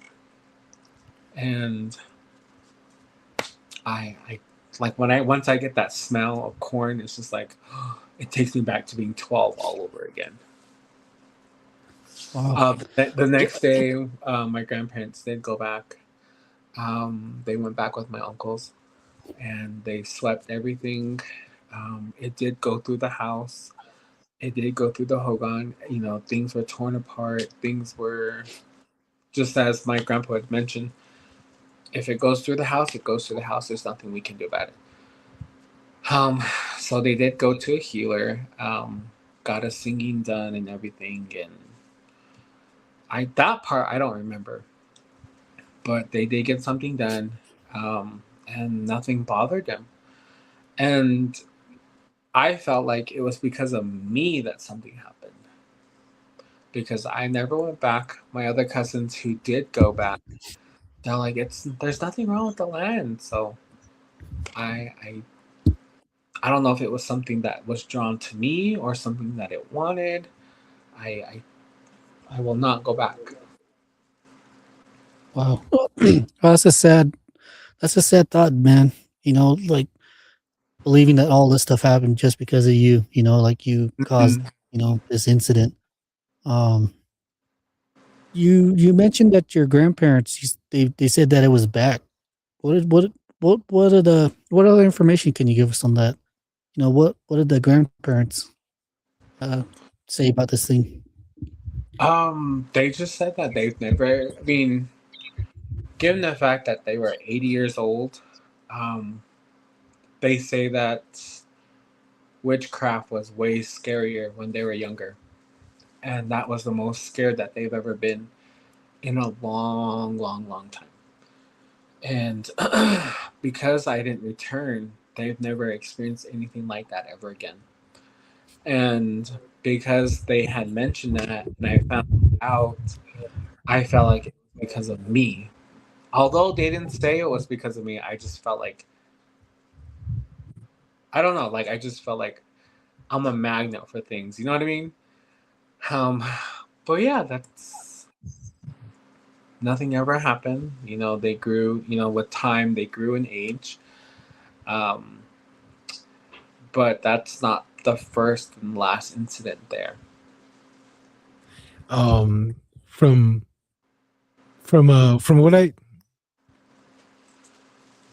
And I like once I get that smell of corn, it's just like it takes me back to being 12 all over again. Wow. The next day, my grandparents did go back. They went back with my uncles, and they swept everything. It did go through the house. It did go through the hogan. You know, things were torn apart. Things were just as my grandpa had mentioned. If it goes through the house, it goes through the house. There's nothing we can do about it. So they did go to a healer, got a singing done and everything, and that part I don't remember, but they did get something done, and nothing bothered them, and I felt like it was because of me that something happened, because I never went back. My other cousins who did go back, they're like, there's nothing wrong with the land. So I don't know if it was something that was drawn to me or something that it wanted. I will not go back. Wow. Well, that's a sad thought, man. You know, like believing that all this stuff happened just because of you, you know, like you caused, you know, this incident. You mentioned that your grandparents, they said that it was back. What other information can you give us on that? You know, what did the grandparents say about this thing? They just said that they've never, I mean, given the fact that they were 80 years old, they say that witchcraft was way scarier when they were younger. And that was the most scared that they've ever been in a long, long, long time. And because I didn't return, they've never experienced anything like that ever again. And because they had mentioned that and I found out, I felt like it was because of me. Although they didn't say it was because of me, I just felt like, I don't know, like I just felt like I'm a magnet for things. You know what I mean? But yeah, that's nothing ever happened. You know, they grew, you know, with time, they grew in age. But that's not the first and last incident there. From what I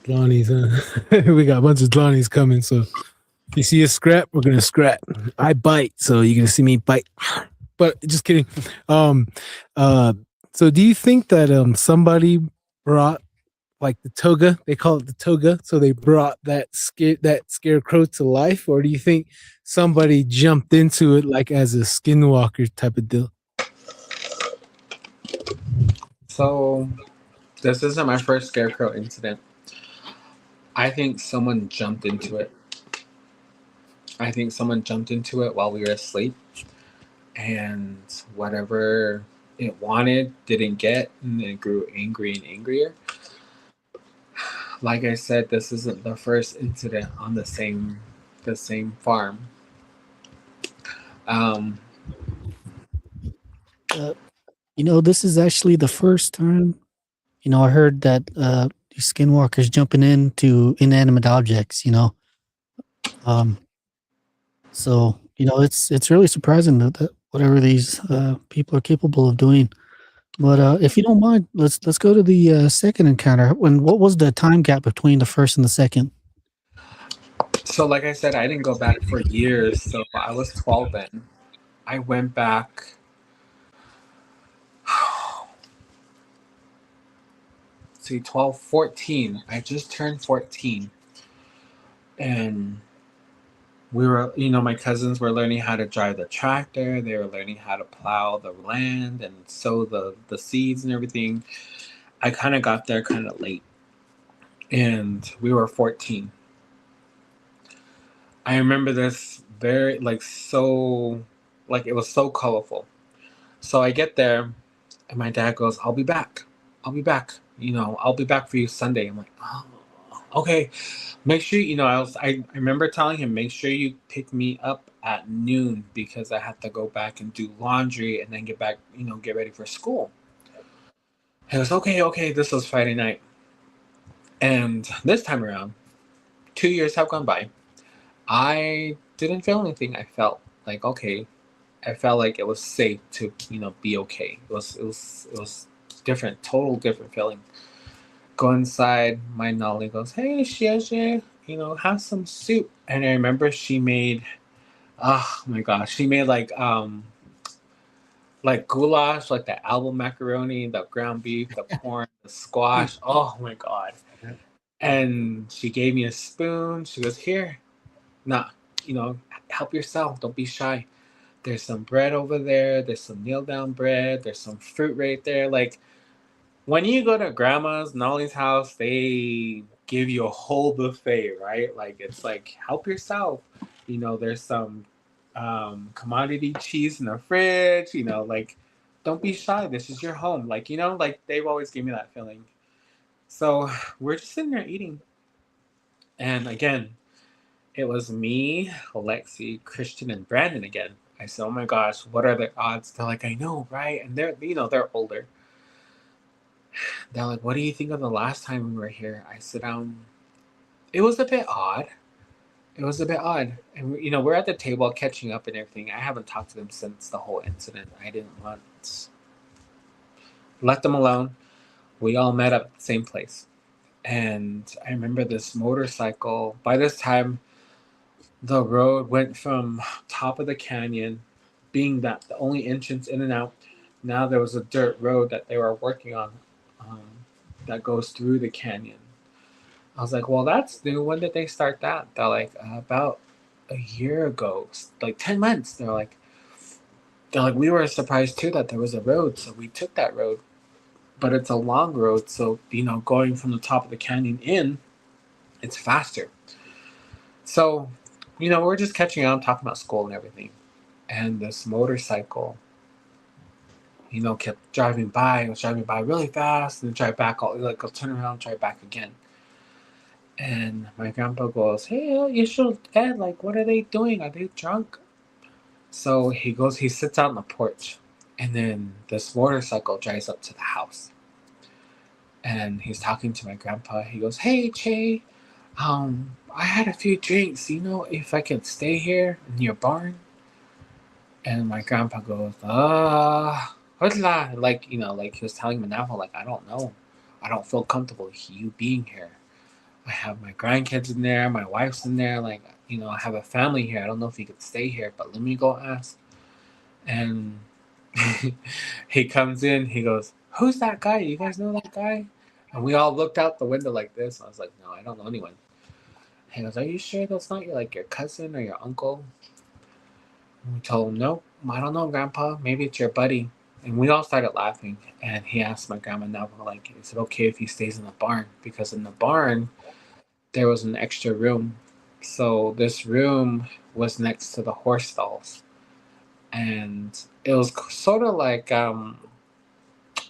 Lonnie's, we got a bunch of Lonnie's coming. So if you see a scrap, we're gonna scrap. I bite, so you're gonna see me bite. But just kidding. So do you think that somebody brought like the toga? They call it the toga. So they brought that scarecrow to life, or do you think somebody jumped into it like as a skinwalker type of deal? So this isn't my first scarecrow incident. I think someone jumped into it. I think someone jumped into it while we were asleep, and whatever it wanted didn't get, and it grew angry and angrier. Like I said, this isn't the first incident on the same farm. You know, this is actually the first time, you know, I heard that these skinwalkers jumping into inanimate objects, you know. So, you know, it's really surprising that whatever these people are capable of doing. But if you don't mind, let's go to the second encounter. What was the time gap between the first and the second? So like I said, I didn't go back for years. So I was 12 then. I went back. See, 12, 14. I just turned 14. And we were, you know, my cousins were learning how to drive the tractor. They were learning how to plow the land and sow the seeds and everything. I kind of got there kind of late. And we were 14. I remember this very, like, so, like, it was so colorful. So I get there, and my dad goes, I'll be back. I'll be back. You know, I'll be back for you Sunday. I'm like, oh, okay. Make sure, you know, I remember telling him, make sure you pick me up at noon because I had to go back and do laundry and then get back, get ready for school. It was okay. This was Friday night. And this time around, 2 years have gone by. I didn't feel anything. I felt like okay. I felt like it was safe to, be okay. It was different, total different feeling. Go inside, my Nolly goes, "Hey, Xie, have some soup." And I remember she made, oh my gosh, she made like goulash, like the album macaroni, the ground beef, the corn, the squash. Oh my god. And she gave me a spoon. She goes, "Here, nah, help yourself. Don't be shy. There's some bread over there. There's some kneel down bread. There's some fruit right there." Like when you go to grandma's, Nolly's house, they give you a whole buffet, right? Like it's like help yourself. There's some commodity cheese in the fridge. Like don't be shy. This is your home. Like like they've always given me that feeling. So we're just sitting there eating, and again, it was me, Alexi, Christian, and Brandon again. I said, "Oh my gosh, what are the odds?" They're like, "I know, right?" And they're older. They're like, "What do you think of the last time we were here?" I said, it was a bit odd. It was a bit odd. And, we're at the table catching up and everything. I haven't talked to them since the whole incident. I didn't want... Let them alone. We all met up at the same place. And I remember this motorcycle. By this time, the road went from top of the canyon, being that the only entrance in and out. Now there was a dirt road that they were working on that goes through the canyon. I was like, well, that's new. When did they start that? They're like, about a year ago, like 10 months. They're like, we were surprised too that there was a road. So we took that road, but it's a long road. So, going from the top of the canyon in, it's faster. So, we're just catching up, talking about school and everything. And this motorcycle, kept driving by. It was driving by really fast and then drive back. I'll turn around, drive back again. And my grandpa goes, "Hey, you should Ed, like, what are they doing? Are they drunk?" So he sits out on the porch, and then this motorcycle drives up to the house. And he's talking to my grandpa. He goes, "Hey, Che, I had a few drinks. If I could stay here in your barn?" And my grandpa goes, what's that? Like he was telling me now, like, I don't know. I don't feel comfortable with you being here. I have my grandkids in there, my wife's in there, like, I have a family here. I don't know if you could stay here, but let me go ask. And he comes in, he goes, "Who's that guy? You guys know that guy?" And we all looked out the window like this. I was like, "No, I don't know anyone." He goes, "Are you sure that's not your cousin or your uncle?" And we told him, "No, I don't know, Grandpa. Maybe it's your buddy." And we all started laughing. And he asked my grandma now, like, is it okay if he stays in the barn? Because in the barn, there was an extra room. So this room was next to the horse stalls. And it was sort of like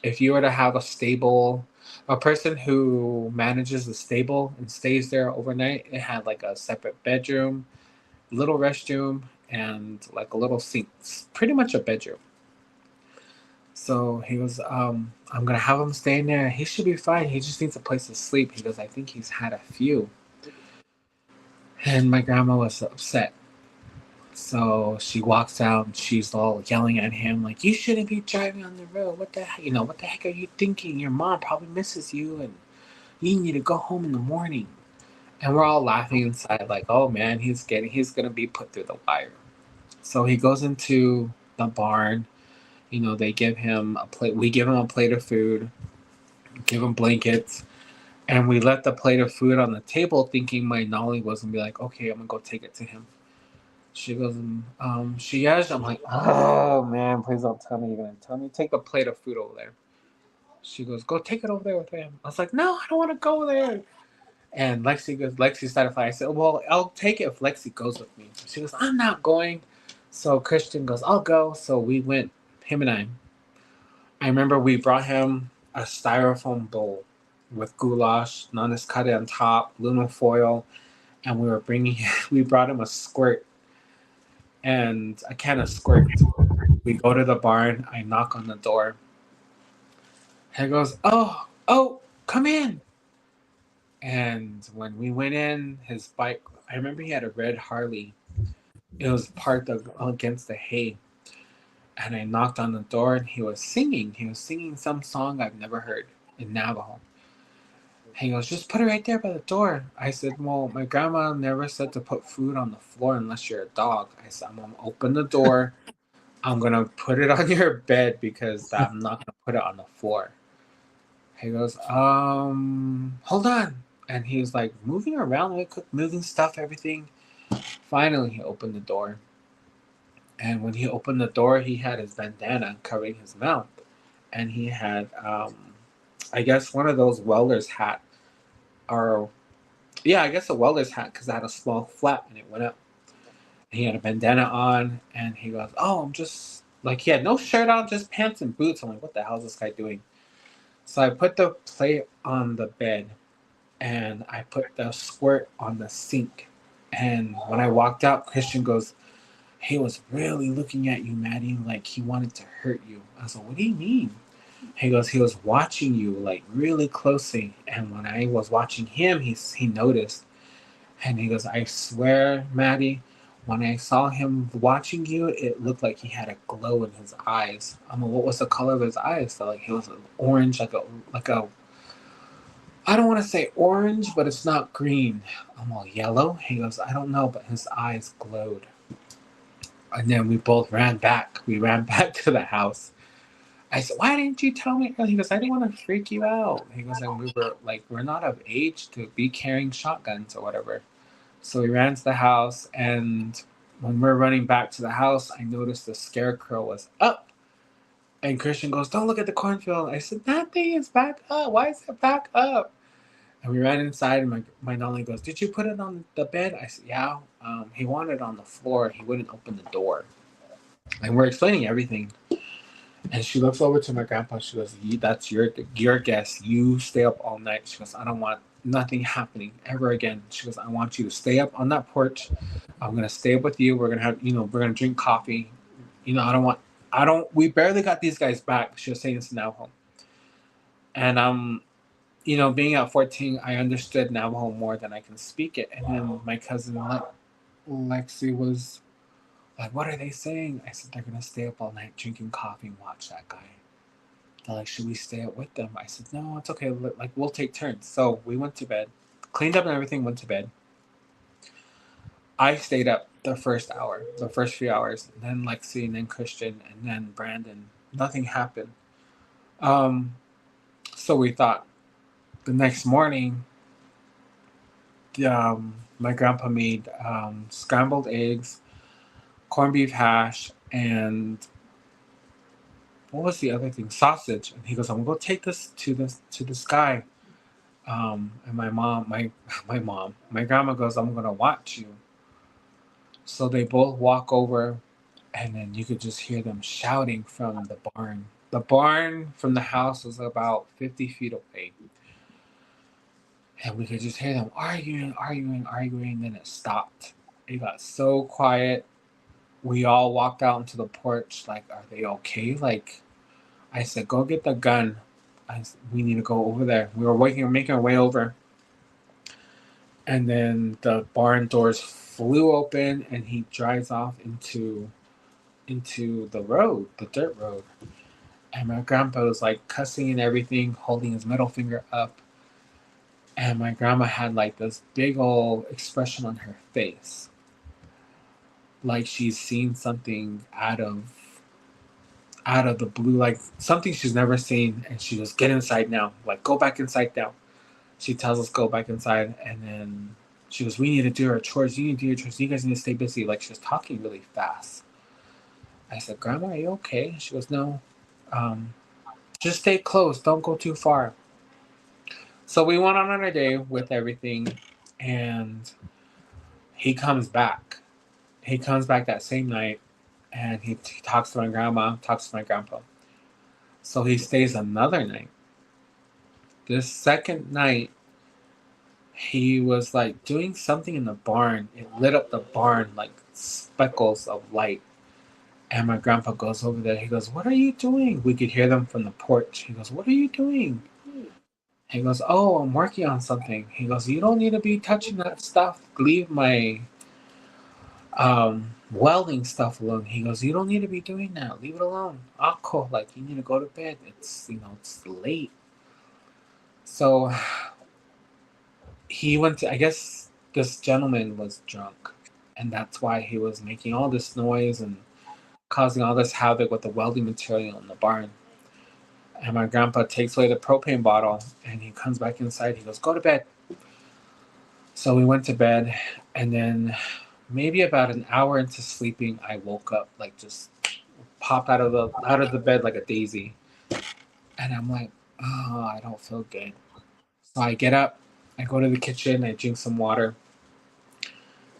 if you were to have a person who manages the stable and stays there overnight, it had like a separate bedroom, little restroom, and like a little sink. It's pretty much a bedroom. So he goes, "I'm going to have him stay in there. He should be fine. He just needs a place to sleep." He goes, "I think he's had a few." And my grandma was upset. So she walks out and she's all yelling at him, like, "You shouldn't be driving on the road. What the heck are you thinking? Your mom probably misses you and you need to go home in the morning." And we're all laughing inside, like, oh man, he's going to be put through the wire. So he goes into the barn. They give him a plate. We give him a plate of food, give him blankets, and we let the plate of food on the table, thinking my Nolly was gonna be like, "Okay, I'm gonna go take it to him." She goes, "Yes." I'm like, "Oh man, please don't tell me you're gonna tell me. Take the plate of food over there." She goes, "Go take it over there with him." I was like, "No, I don't want to go there." And Lexi started fighting. I said, "Well, I'll take it if Lexi goes with me." She goes, "I'm not going." So Christian goes, "I'll go." So we went, him and I. I remember we brought him a styrofoam bowl with goulash, noniscate on top, aluminum foil, and we brought him a squirt. and a can of squirt. We go to the barn. I knock on the door. He goes, oh, come in. And when we went in, his bike, I remember he had a red Harley. It was parked against the hay. And I knocked on the door and he was singing. He was singing some song I've never heard in Navajo. He goes, just put it right there by the door. I said, well, my grandma never said to put food on the floor unless you're a dog. I said, I'm going to open the door. I'm going to put it on your bed because I'm not going to put it on the floor. He goes, hold on. And he was like moving around, moving stuff, everything. Finally, he opened the door. And when he opened the door, he had his bandana covering his mouth. And he had, I guess, one of those welder's hat. Or, yeah, I guess a welder's hat because it had a small flap and it went up. He had a bandana on. And he goes, oh, I'm just, like, he had no shirt on, just pants and boots. I'm like, what the hell is this guy doing? So I put the plate on the bed. And I put the squirt on the sink. And when I walked out, Christian goes, he was really looking at you, Maddie, like he wanted to hurt you. I was like, what do you mean? He goes, he was watching you like really closely. And when I was watching him, he noticed. And he goes, I swear, Maddie, when I saw him watching you, it looked like he had a glow in his eyes. I'm like, what was the color of his eyes? So like he was orange, like a I don't want to say orange, but it's not green. I'm all yellow. He goes, I don't know, but his eyes glowed. And then we both ran back. We ran back to the house. I said, why didn't you tell me earlier? He goes, I didn't want to freak you out. He goes, and we were like, we're not of age to be carrying shotguns or whatever. So we ran to the house. And when we're running back to the house, I noticed the scarecrow was up. And Christian goes, don't look at the cornfield. I said, that thing is back up. Why is it back up? And we ran inside, and my Nolly goes, did you put it on the bed? I said, yeah. He wanted it on the floor. He wouldn't open the door. And we're explaining everything. And she looks over to my grandpa. She goes, that's your guess. You stay up all night. She goes, I don't want nothing happening ever again. She goes, I want you to stay up on that porch. I'm going to stay up with you. We're going to have, we're going to drink coffee. We barely got these guys back. She was saying this in Navajo. And being at 14, I understood Navajo more than I can speak it. And then my cousin Lexi was like, what are they saying? I said, they're going to stay up all night drinking coffee and watch that guy. They're like, should we stay up with them? I said, no, it's okay. Like, we'll take turns. So we went to bed, cleaned up and everything, went to bed. I stayed up the first few hours. And then Lexi, and then Christian, and then Brandon. Nothing happened. So we thought, the next morning, my grandpa made scrambled eggs, corned beef hash, and what was the other thing? Sausage. And he goes, I'm gonna go take this to the sky. And my grandma goes, I'm gonna watch you. So they both walk over, and then you could just hear them shouting from the barn. The barn from the house was about 50 feet away. And we could just hear them arguing. Then it stopped. It got so quiet. We all walked out into the porch. Like, are they okay? Like, I said, go get the gun. We need to go over there. We were making our way over. And then the barn doors flew open, and he drives off into the road, the dirt road. And my grandpa was like cussing and everything, holding his middle finger up. And my grandma had like this big old expression on her face. Like she's seen something out of the blue, like something she's never seen. And she goes, get inside now. Like, go back inside now. She tells us go back inside. And then she goes, we need to do our chores. You need to do your chores. You guys need to stay busy. Like, she was talking really fast. I said, Grandma, are you okay? She goes, no. Just stay close. Don't go too far. So we went on our day with everything, and he comes back. He comes back that same night, and he talks to my grandma, talks to my grandpa. So he stays another night. This second night, he was like doing something in the barn. It lit up the barn like speckles of light. And my grandpa goes over there. He goes, "What are you doing?" We could hear them from the porch. He goes, "What are you doing?" He goes, "Oh, I'm working on something." He goes, "You don't need to be touching that stuff. Leave my welding stuff alone." He goes, "You don't need to be doing that. Leave it alone. Akko, like you need to go to bed. It's it's late." So he went to, I guess this gentleman was drunk, and that's why he was making all this noise and causing all this havoc with the welding material in the barn. And my grandpa takes away the propane bottle and he comes back inside. He goes, "Go to bed." So we went to bed, and then maybe about an hour into sleeping, I woke up, like just popped out of the bed like a daisy. And I'm like, "Oh, I don't feel good." So I get up, I go to the kitchen, I drink some water,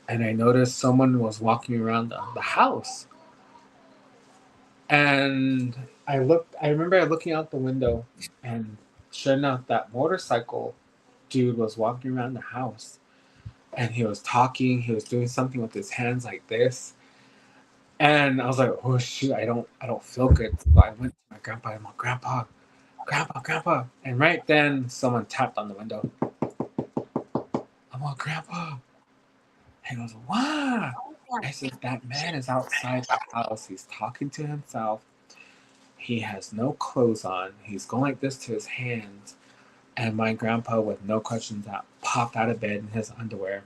and I noticed someone was walking around the house. And I remember looking out the window, and sure enough, that motorcycle dude was walking around the house, and he was talking, he was doing something with his hands like this. And I was like, "Oh shoot, I don't feel good." So I went to my grandpa. I'm like, "Grandpa." And right then someone tapped on the window. I'm like, "Grandpa." He goes, "What?" I said, "That man is outside the house. He's talking to himself. He has no clothes on. He's going like this to his hands." And my grandpa, with no questions, popped out of bed in his underwear,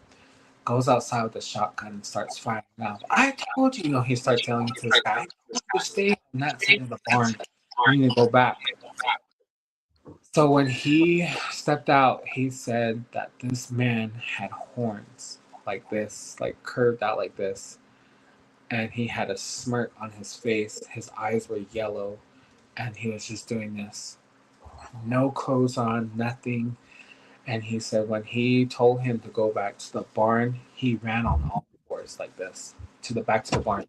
goes outside with a shotgun and starts firing off. "I told you," he starts telling to this guy, "You stay on that side of the barn. You need to go back." So when he stepped out, he said that this man had horns like this, like curved out like this. And he had a smirk on his face. His eyes were yellow. And he was just doing this. No clothes on, nothing. And he said when he told him to go back to the barn, he ran on all fours like this back to the barn.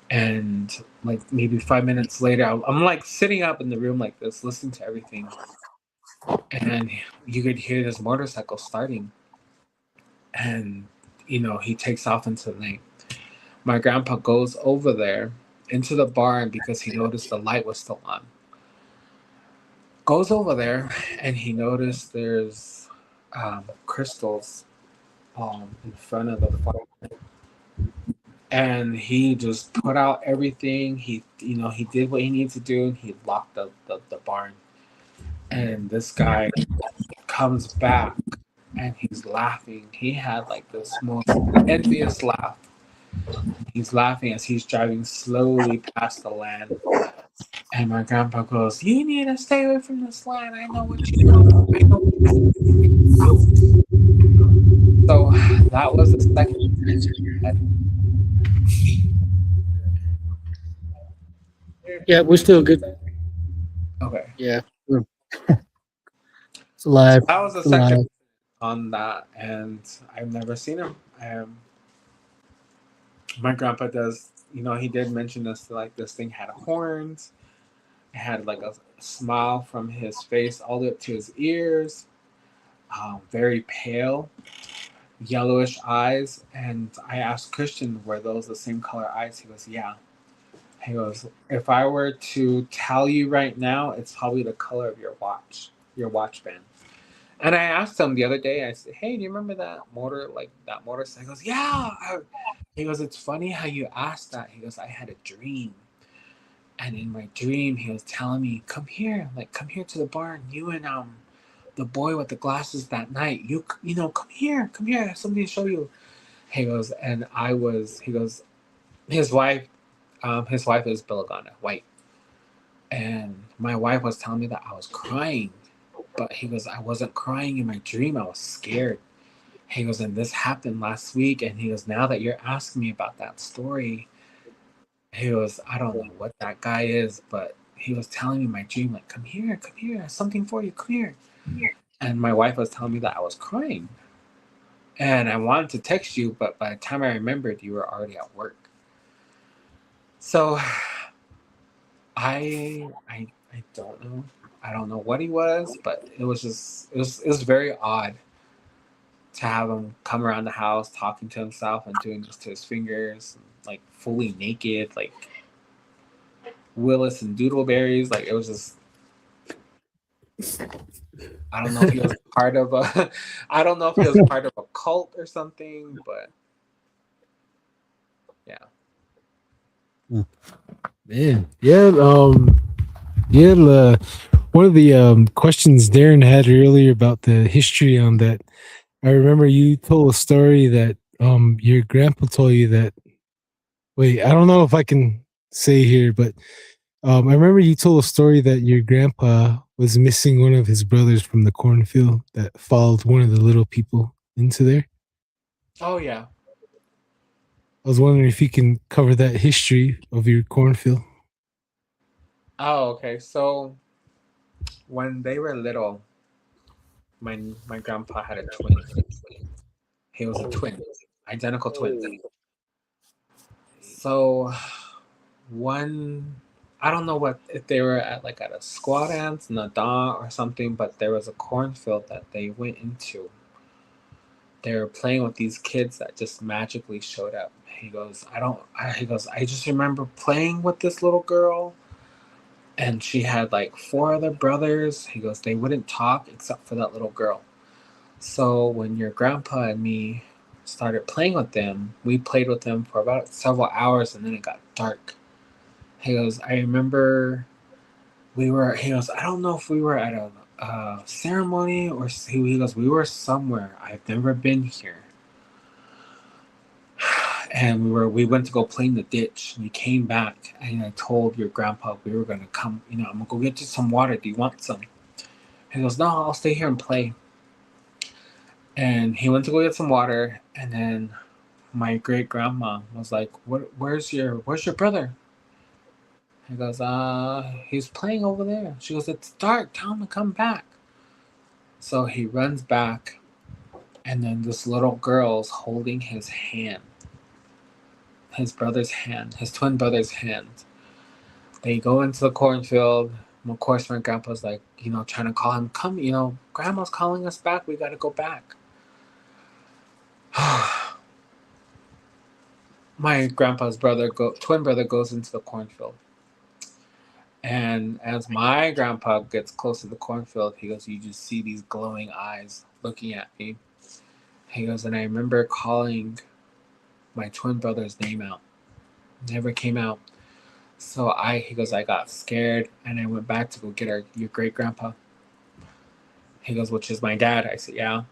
And like maybe 5 minutes later, I'm like sitting up in the room like this, listening to everything. And you could hear this motorcycle starting. And, he takes off into the night. My grandpa goes over there into the barn because he noticed the light was still on. Goes over there and he noticed there's crystals in front of the fire. And he just put out everything. He did what he needed to do, and he locked the barn. And this guy comes back and he's laughing. He had like this most envious laugh. He's laughing as he's driving slowly past the land. And my grandpa goes, "You need to stay away from this land. I know what you do." So that was the second. Yeah, we're still good. Okay. Yeah, it's alive. So that was the It's alive. second on that, and I've never seen him. My grandpa does, he did mention this, like this thing had horns. It had like a smile from his face all the way up to his ears. Very pale, yellowish eyes. And I asked Christian, were those the same color eyes? He goes, "Yeah." He goes, "If I were to tell you right now, it's probably the color of your watch band." And I asked him the other day, I said, "Hey, do you remember that motorcycle?" He goes, "Yeah." He goes, "It's funny how you asked that." He goes, "I had a dream. And in my dream, he was telling me, come here to the barn. You and the boy with the glasses that night. Come here. I have something to show you." He goes, and he goes, his wife is Belagana, white. And my wife was telling me that I was crying. But he goes, "I wasn't crying in my dream. I was scared." He goes, "And this happened last week." And he goes, "Now that you're asking me about that story," he goes, "I don't know what that guy is, but he was telling me in my dream, like, come here, I have something for you, come here." And my wife was telling me that I was crying. And I wanted to text you, but by the time I remembered, you were already at work. So I don't know. I don't know what he was, but it was very odd. to have him come around the house talking to himself and doing this to his fingers, like fully naked, like Willis and Doodleberries. Like it was just, I don't know if he was part of a, I don't know if he was part of a cult or something, but yeah. Man, yeah, one of the questions Darren had earlier about the history on that. I remember you told a story that your grandpa told you that. Wait, I don't know if I can say here, but I remember you told a story that your grandpa was missing one of his brothers from the cornfield that followed one of the little people into there. Oh yeah. I was wondering if you can cover that history of your cornfield. Oh, okay. So when they were little, my grandpa had a twin. He was a twin, identical twin. So I don't know what if they were at a squaw dance in the dawn or something, but there was a cornfield that they went into. They were playing with these kids that just magically showed up. He goes, I just remember playing with this little girl, and she had like 4 other brothers. He goes, they wouldn't talk except for that little girl. So when your grandpa and me started playing with them, we played with them for about several hours, and then it got dark. He goes, I remember he goes, I don't know if we were at a ceremony or he goes, we were somewhere. I've never been here. And we went to go play in the ditch. We came back, and I told your grandpa we were going to come, I'm going to go get you some water. Do you want some? He goes, no, I'll stay here and play. And he went to go get some water, and then my great grandma was like, where's your brother? He goes, he's playing over there. She goes, it's dark, tell him to come back. So he runs back, and then this little girl's holding his hand, his brother's hand, his twin brother's hand. They go into the cornfield. Of course, my grandpa's like, trying to call him, come, grandma's calling us back. We got to go back. My grandpa's twin brother goes into the cornfield. And as my grandpa gets close to the cornfield, he goes, you just see these glowing eyes looking at me. He goes, and I remember calling my twin brother's name out. Never came out. So he goes, I got scared, and I went back to go get your great grandpa. He goes, which is my dad. I said, yeah.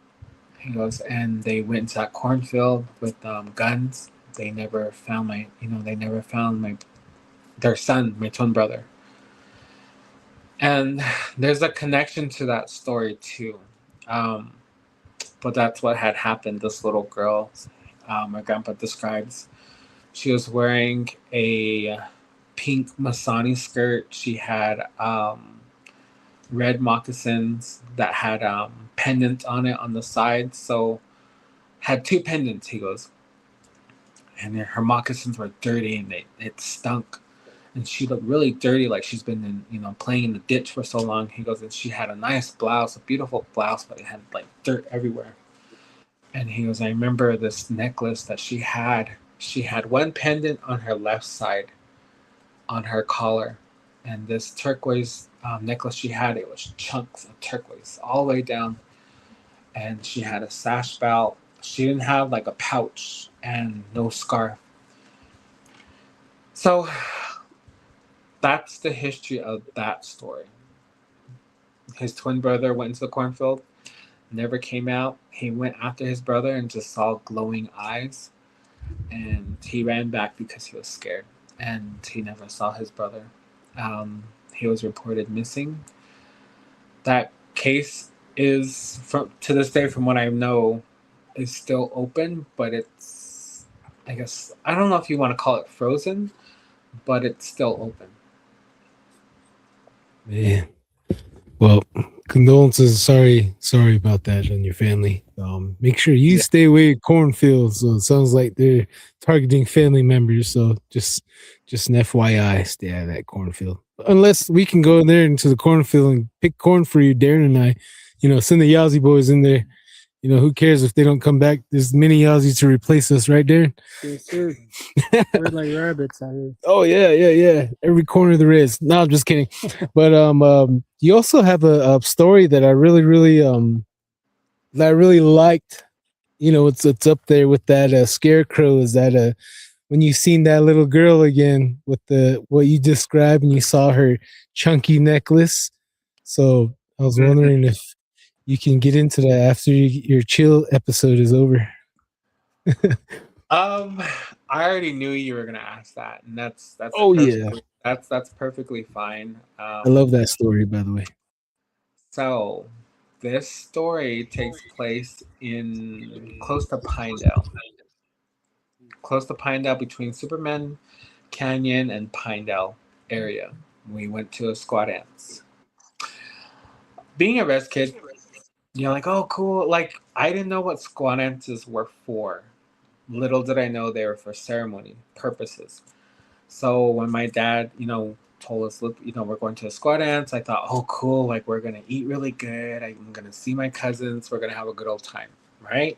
He goes, and they went into that cornfield with guns. They never found their son, my twin brother. And there's a connection to that story too. But that's what had happened. This little girl, my grandpa describes, she was wearing a pink Masani skirt. She had red moccasins that had pendant on it on the side. So had 2 pendants, he goes. And her moccasins were dirty, and it stunk. And she looked really dirty, like she's been playing in the ditch for so long. He goes, and she had a nice blouse, a beautiful blouse, but it had like dirt everywhere. And he goes, I remember this necklace that she had. She had 1 pendant on her left side, on her collar. And this turquoise necklace she had, it was chunks of turquoise all the way down. And she had a sash belt. She didn't have like a pouch and no scarf. So that's the history of that story. His twin brother went into the cornfield, never came out. He went after his brother and just saw glowing eyes. And he ran back because he was scared. And he never saw his brother. He was reported missing. That case is, to this day, from what I know, is still open. But it's, I guess, I don't know if you want to call it frozen, but it's still open. Man, well, condolences. Sorry about that on your family. Make sure you stay away from cornfields. So it sounds like they're targeting family members. So just an FYI, stay out of that cornfield. Unless we can go in there into the cornfield and pick corn for you, Darren and I. Send the Yazzie boys in there who cares if they don't come back? There's many Aussies to replace us, right, Darren? Yes, sir. We're like rabbits out here. Oh yeah. Every corner there is. No, I'm just kidding. But you also have a story that I really liked. It's up there with that scarecrow. Is that when you seen that little girl again with the what you described and you saw her chunky necklace? So I was wondering if you can get into that after your chill episode is over. I already knew you were gonna ask that, and that's Oh, yeah. perfectly, that's perfectly fine. I love that story, by the way. So this story takes place in close to Pinedale. Close to Pinedale, between Superman Canyon and Pinedale area. We went to a squat ants. Being a res kid, you're like, oh cool. Like I didn't know what squat ants were for. Little did I know they were for ceremony purposes. So when my dad, told us, look, we're going to a squat ants, I thought, oh cool, like we're gonna eat really good. I'm gonna see my cousins. We're gonna have a good old time, right?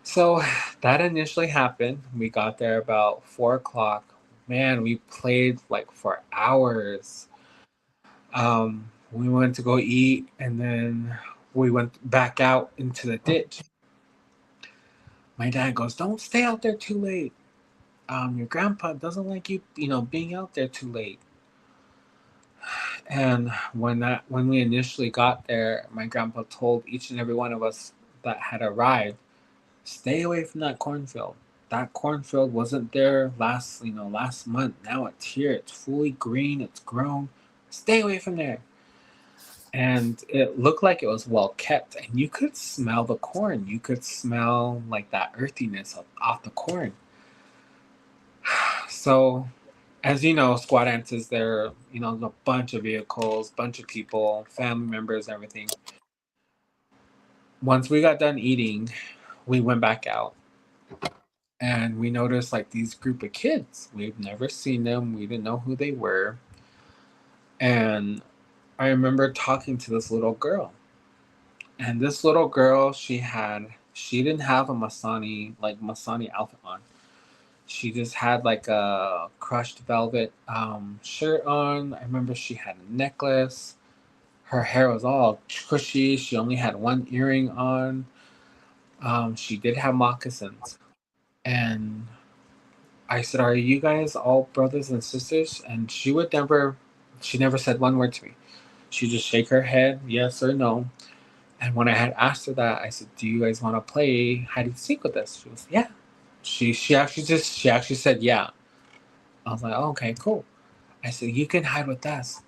So that initially happened. We got there about 4 o'clock. Man, we played like for hours. We went to go eat, and then we went back out into the ditch. My dad goes, "Don't stay out there too late. Your grandpa doesn't like you, being out there too late." And when we initially got there, my grandpa told each and every one of us that had arrived, stay away from that cornfield. That cornfield wasn't there last month. Now it's here. It's fully green. It's grown. Stay away from there. And it looked like it was well kept, and you could smell the corn. You could smell like that earthiness off the corn. So, as you know, squat ants is there. A bunch of vehicles, bunch of people, family members, everything. Once we got done eating, we went back out. And we noticed like these group of kids. We've never seen them. We didn't know who they were. And I remember talking to this little girl. And this little girl, she didn't have a Masani outfit on. She just had like a crushed velvet shirt on. I remember she had a necklace. Her hair was all cushy. She only had one earring on. She did have moccasins. And I said, "Are you guys all brothers and sisters?" And she never said one word to me. She'd just shake her head, yes or no. And when I had asked her that, I said, "Do you guys want to play hide and seek with us?" She was, "Yeah." She actually said, "Yeah." I was like, oh, "Okay, cool." I said, "You can hide with us."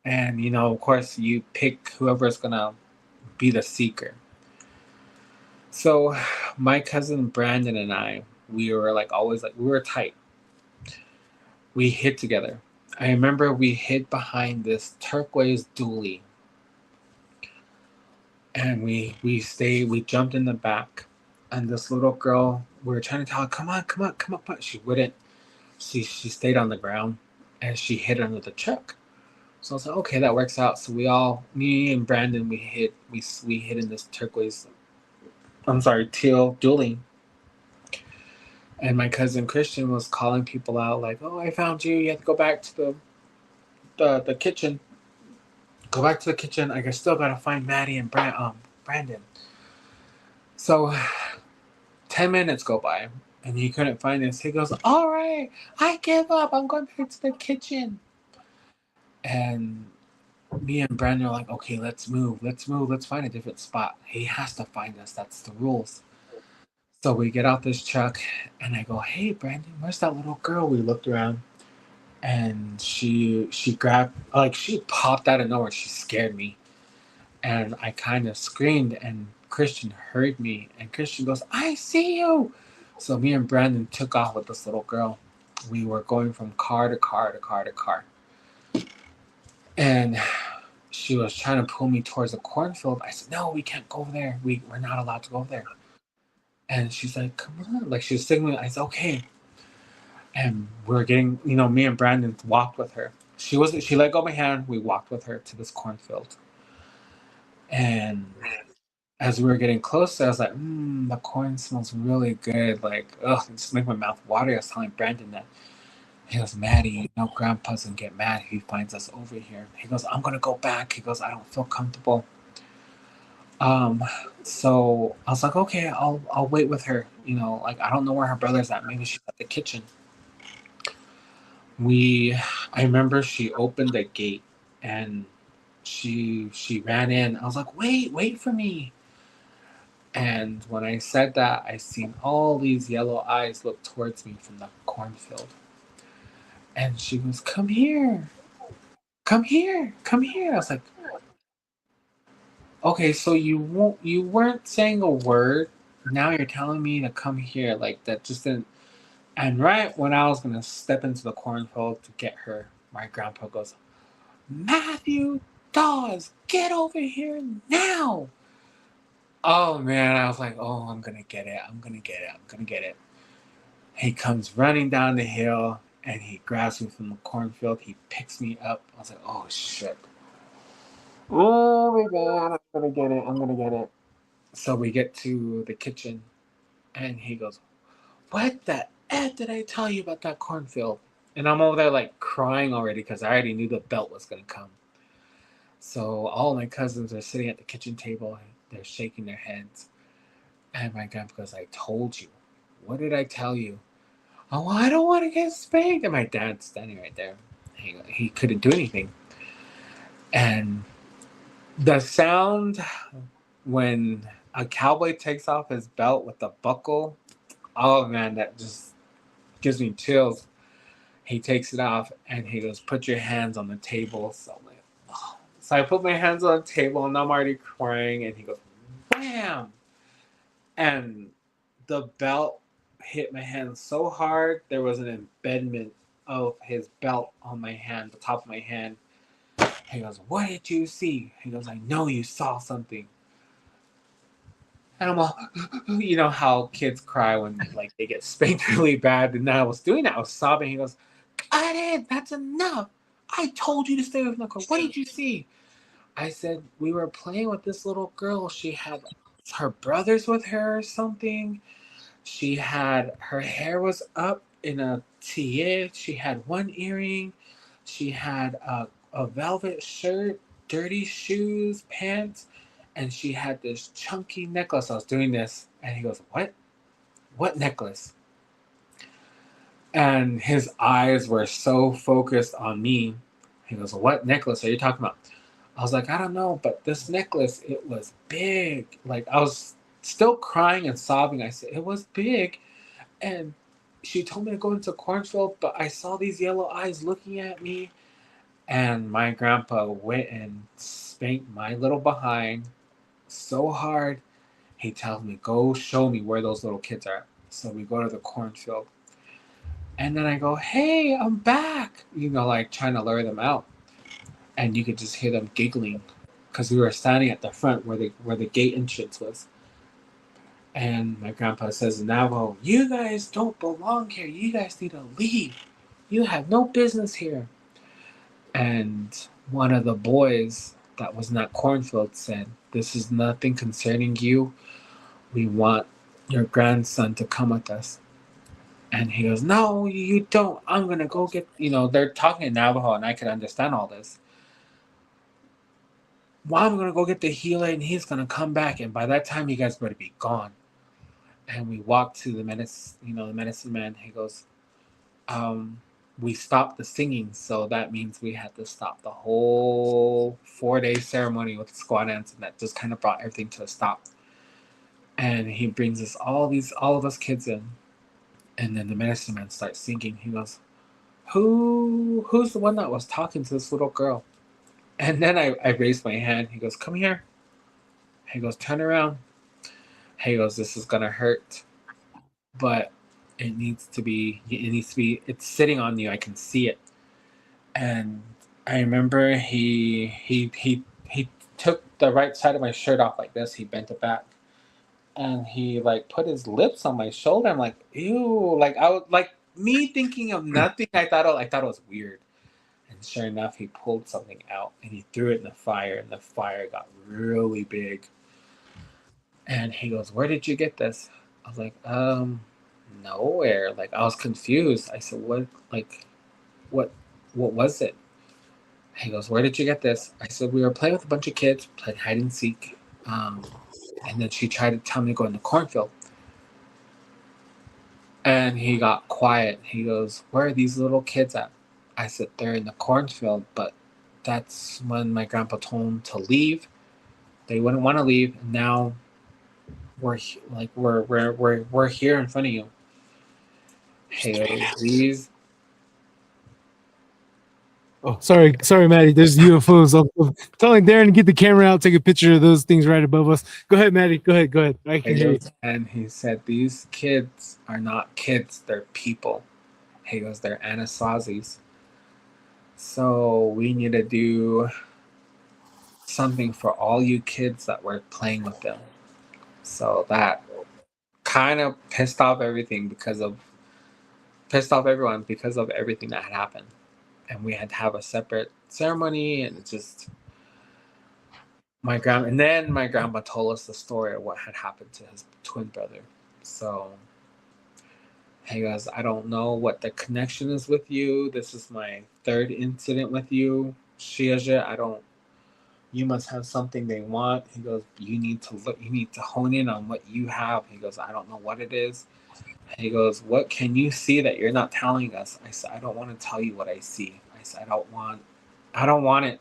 And, of course, you pick whoever's going to be the seeker. So my cousin Brandon and I, we were like always like, we were tight. We hid together. I remember we hid behind this turquoise dually. And we jumped in the back. And this little girl, we were trying to tell her, come on. But she wouldn't. She stayed on the ground and she hid under the truck. So I was like, okay, that works out. So me and Brandon, we hid in this teal dually. And my cousin Christian was calling people out like, "Oh, I found you. You have to go back to the kitchen. Go back to the kitchen. I still gotta find Maddie and Brandon." So 10 minutes go by and he couldn't find us. He goes, "All right, I give up. I'm going back to the kitchen." And me and Brandon are like, "Okay, let's move. Let's find a different spot. He has to find us. That's the rules." So we get out this truck and I go, "Hey, Brandon, where's that little girl?" We looked around and she popped out of nowhere. She scared me. And I kind of screamed and Christian heard me. And Christian goes, "I see you." So me and Brandon took off with this little girl. We were going from car to car to car to car. And she was trying to pull me towards the cornfield. I said, "No, we can't go there. We're not allowed to go there." And she's like, "Come on." Like she was signaling. I said, "Okay." And we're getting, me and Brandon walked with her. She let go of my hand. We walked with her to this cornfield. And as we were getting closer, I was like, the corn smells really good. Like, ugh, it just make my mouth water. I was telling Brandon that. He goes, Maddie, you know Grandpa's gonna get mad if he finds us over here. He goes, I'm gonna go back. He goes, I don't feel comfortable. So I was like, okay, I'll wait with her. You know, like I don't know where her brother's at. Maybe she's at the kitchen. I remember she opened the gate and she ran in. I was like, wait for me. And when I said that, I seen all these yellow eyes look towards me from the cornfield. And she goes, come here. Come here. Come here. I was like, okay, so you weren't saying a word. Now you're telling me to come here. Like that just didn't. And right when I was gonna step into the cornfield to get her, my grandpa goes, Matthew, Dawes, get over here now. Oh man, I was like, oh, I'm gonna get it. I'm gonna get it. I'm gonna get it. He comes running down the hill and he grabs me from the cornfield. He picks me up. I was like, oh shit. Oh my god, I'm gonna get it. I'm gonna get it. So we get to the kitchen and he goes, what the F did I tell you about that cornfield? And I'm over there like crying already because I already knew the belt was gonna come. So all my cousins are sitting at the kitchen table and they're shaking their heads. And my grandpa goes, I told you. What did I tell you? Oh, well, I don't want to get spanked. And my dad's standing right there. He couldn't do anything. And the sound when a cowboy takes off his belt with the buckle, oh man, that just gives me chills. He takes it off and he goes, put your hands on the table. So I'm like, oh. So I put my hands on the table and I'm already crying. And he goes, bam. And the belt hit my hand so hard, there was an embedment of his belt on my hand, the top of my hand. He goes, what did you see? He goes, I know you saw something. And I'm all, you know how kids cry when like they get spanked really bad. And I was doing that. I was sobbing. He goes, got it. That's enough. I told you to stay with Nicole. What did you see? I said, we were playing with this little girl. She had her brothers with her or something. She had, her hair was up in a tiare. She had one earring. She had a velvet shirt, dirty shoes, pants, and she had this chunky necklace. I was doing this, and he goes, what? What necklace? And his eyes were so focused on me. He goes, what necklace are you talking about? I was like, I don't know, but this necklace, it was big. Like, I was still crying and sobbing. I said, it was big. And she told me to go into cornfield, but I saw these yellow eyes looking at me. And my grandpa went and spanked my little behind so hard. He tells me, go show me where those little kids are. So we go to the cornfield. And then I go, hey, I'm back. You know, like trying to lure them out. And you could just hear them giggling because we were standing at the front where the gate entrance was. And my grandpa says in Navajo, you guys don't belong here. You guys need to leave. You have no business here. And one of the boys that was in that cornfield said, this is nothing concerning you. We want your grandson to come with us. And he goes, no, you don't. I'm going to go get, you know, they're talking in Navajo and I could understand all this. Well, I'm going to go get the healer and he's going to come back. And by that time, you guys better be gone. And we walked to the medicine man. He goes, we stopped the singing. So that means we had to stop the whole 4-day ceremony with the squaw dance. And that just kind of brought everything to a stop. And he brings us all of us kids in. And then the medicine man starts singing. He goes, who's the one that was talking to this little girl? And then I raised my hand. He goes, come here. He goes, turn around. He goes, this is going to hurt. But it's sitting on you. I can see it. And I remember he took the right side of my shirt off like this. He bent it back. And he like put his lips on my shoulder. I'm like, ew. Like I was like me thinking of nothing. I thought it was weird. And sure enough, he pulled something out and he threw it in the fire, and the fire got really big. And he goes, "Where did you get this?" I was like, nowhere. Like, I was confused. I said, "What? Like, what? What was it?" He goes, "Where did you get this?" I said, "We were playing with a bunch of kids, playing hide and seek." And then she tried to tell me to go in the cornfield. And he got quiet. He goes, "Where are these little kids at?" I said, "They're in the cornfield." But that's when my grandpa told them to leave. They wouldn't want to leave. And now we're here in front of you. Hey, these. Oh, sorry, Maddie. There's UFOs. I'm telling Darren to get the camera out, take a picture of those things right above us. Go ahead, Maddie. Go ahead. I can hear you. And he said, "These kids are not kids. They're people." He goes, "They're Anasazis. So we need to do something for all you kids that were playing with them." So that kind of pissed off everyone because of everything that had happened. And we had to have a separate ceremony, and it just my grandma told us the story of what had happened to his twin brother. So he goes, "I don't know what the connection is with you. This is my third incident with you. Shiaja, I don't you must have something they want." He goes, you need to hone in on what you have." He goes, "I don't know what it is." He goes, "What can you see that you're not telling us?" I said, "I don't want to tell you what I see." I said, I don't want it.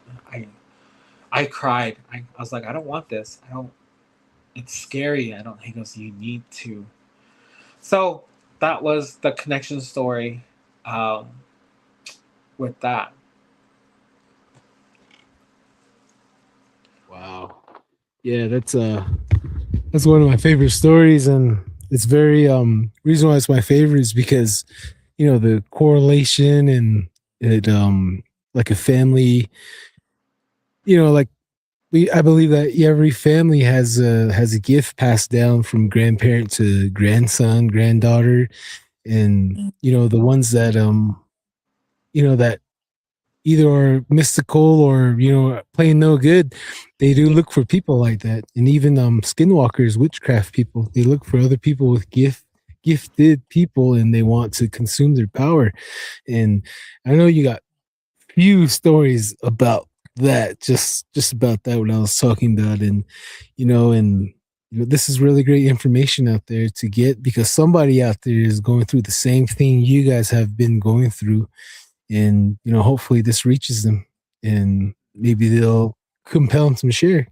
I cried. I was like, "I don't want this. It's scary. I don't." He goes, "You need to." So that was the connection story with that. Wow. Yeah, that's one of my favorite stories, and it's very reason why it's my favorite is because the correlation and it like a family, like I believe that every family has a gift passed down from grandparent to grandson, granddaughter, and the ones that that either are mystical or playing no good, they do look for people like that. And even skinwalkers, witchcraft people, they look for other people with gifted people, and they want to consume their power. And I know you got few stories about that, just about that, what I was talking about. And this is really great information out there to get, because somebody out there is going through the same thing you guys have been going through. And hopefully this reaches them, and maybe they'll compel them to share.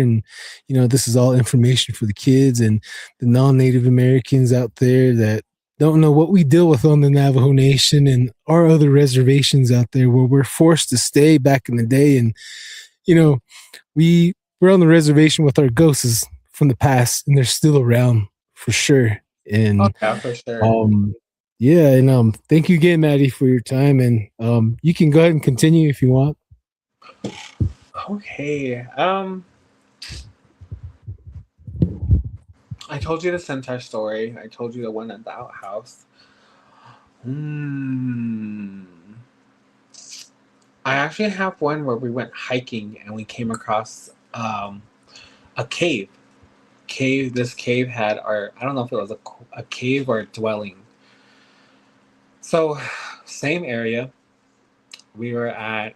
And this is all information for the kids and the non-Native Americans out there that don't know what we deal with on the Navajo Nation and our other reservations out there, where we're forced to stay back in the day. And we're on the reservation with our ghosts from the past, and they're still around for sure. And yeah, for sure. yeah, and thank you again, Maddie, for your time. And you can go ahead and continue if you want. Okay. I told you the centaur story. I told you the one at the outhouse. I actually have one where we went hiking and we came across a cave. This cave had I don't know if it was a cave or a dwelling. So, same area. We were at,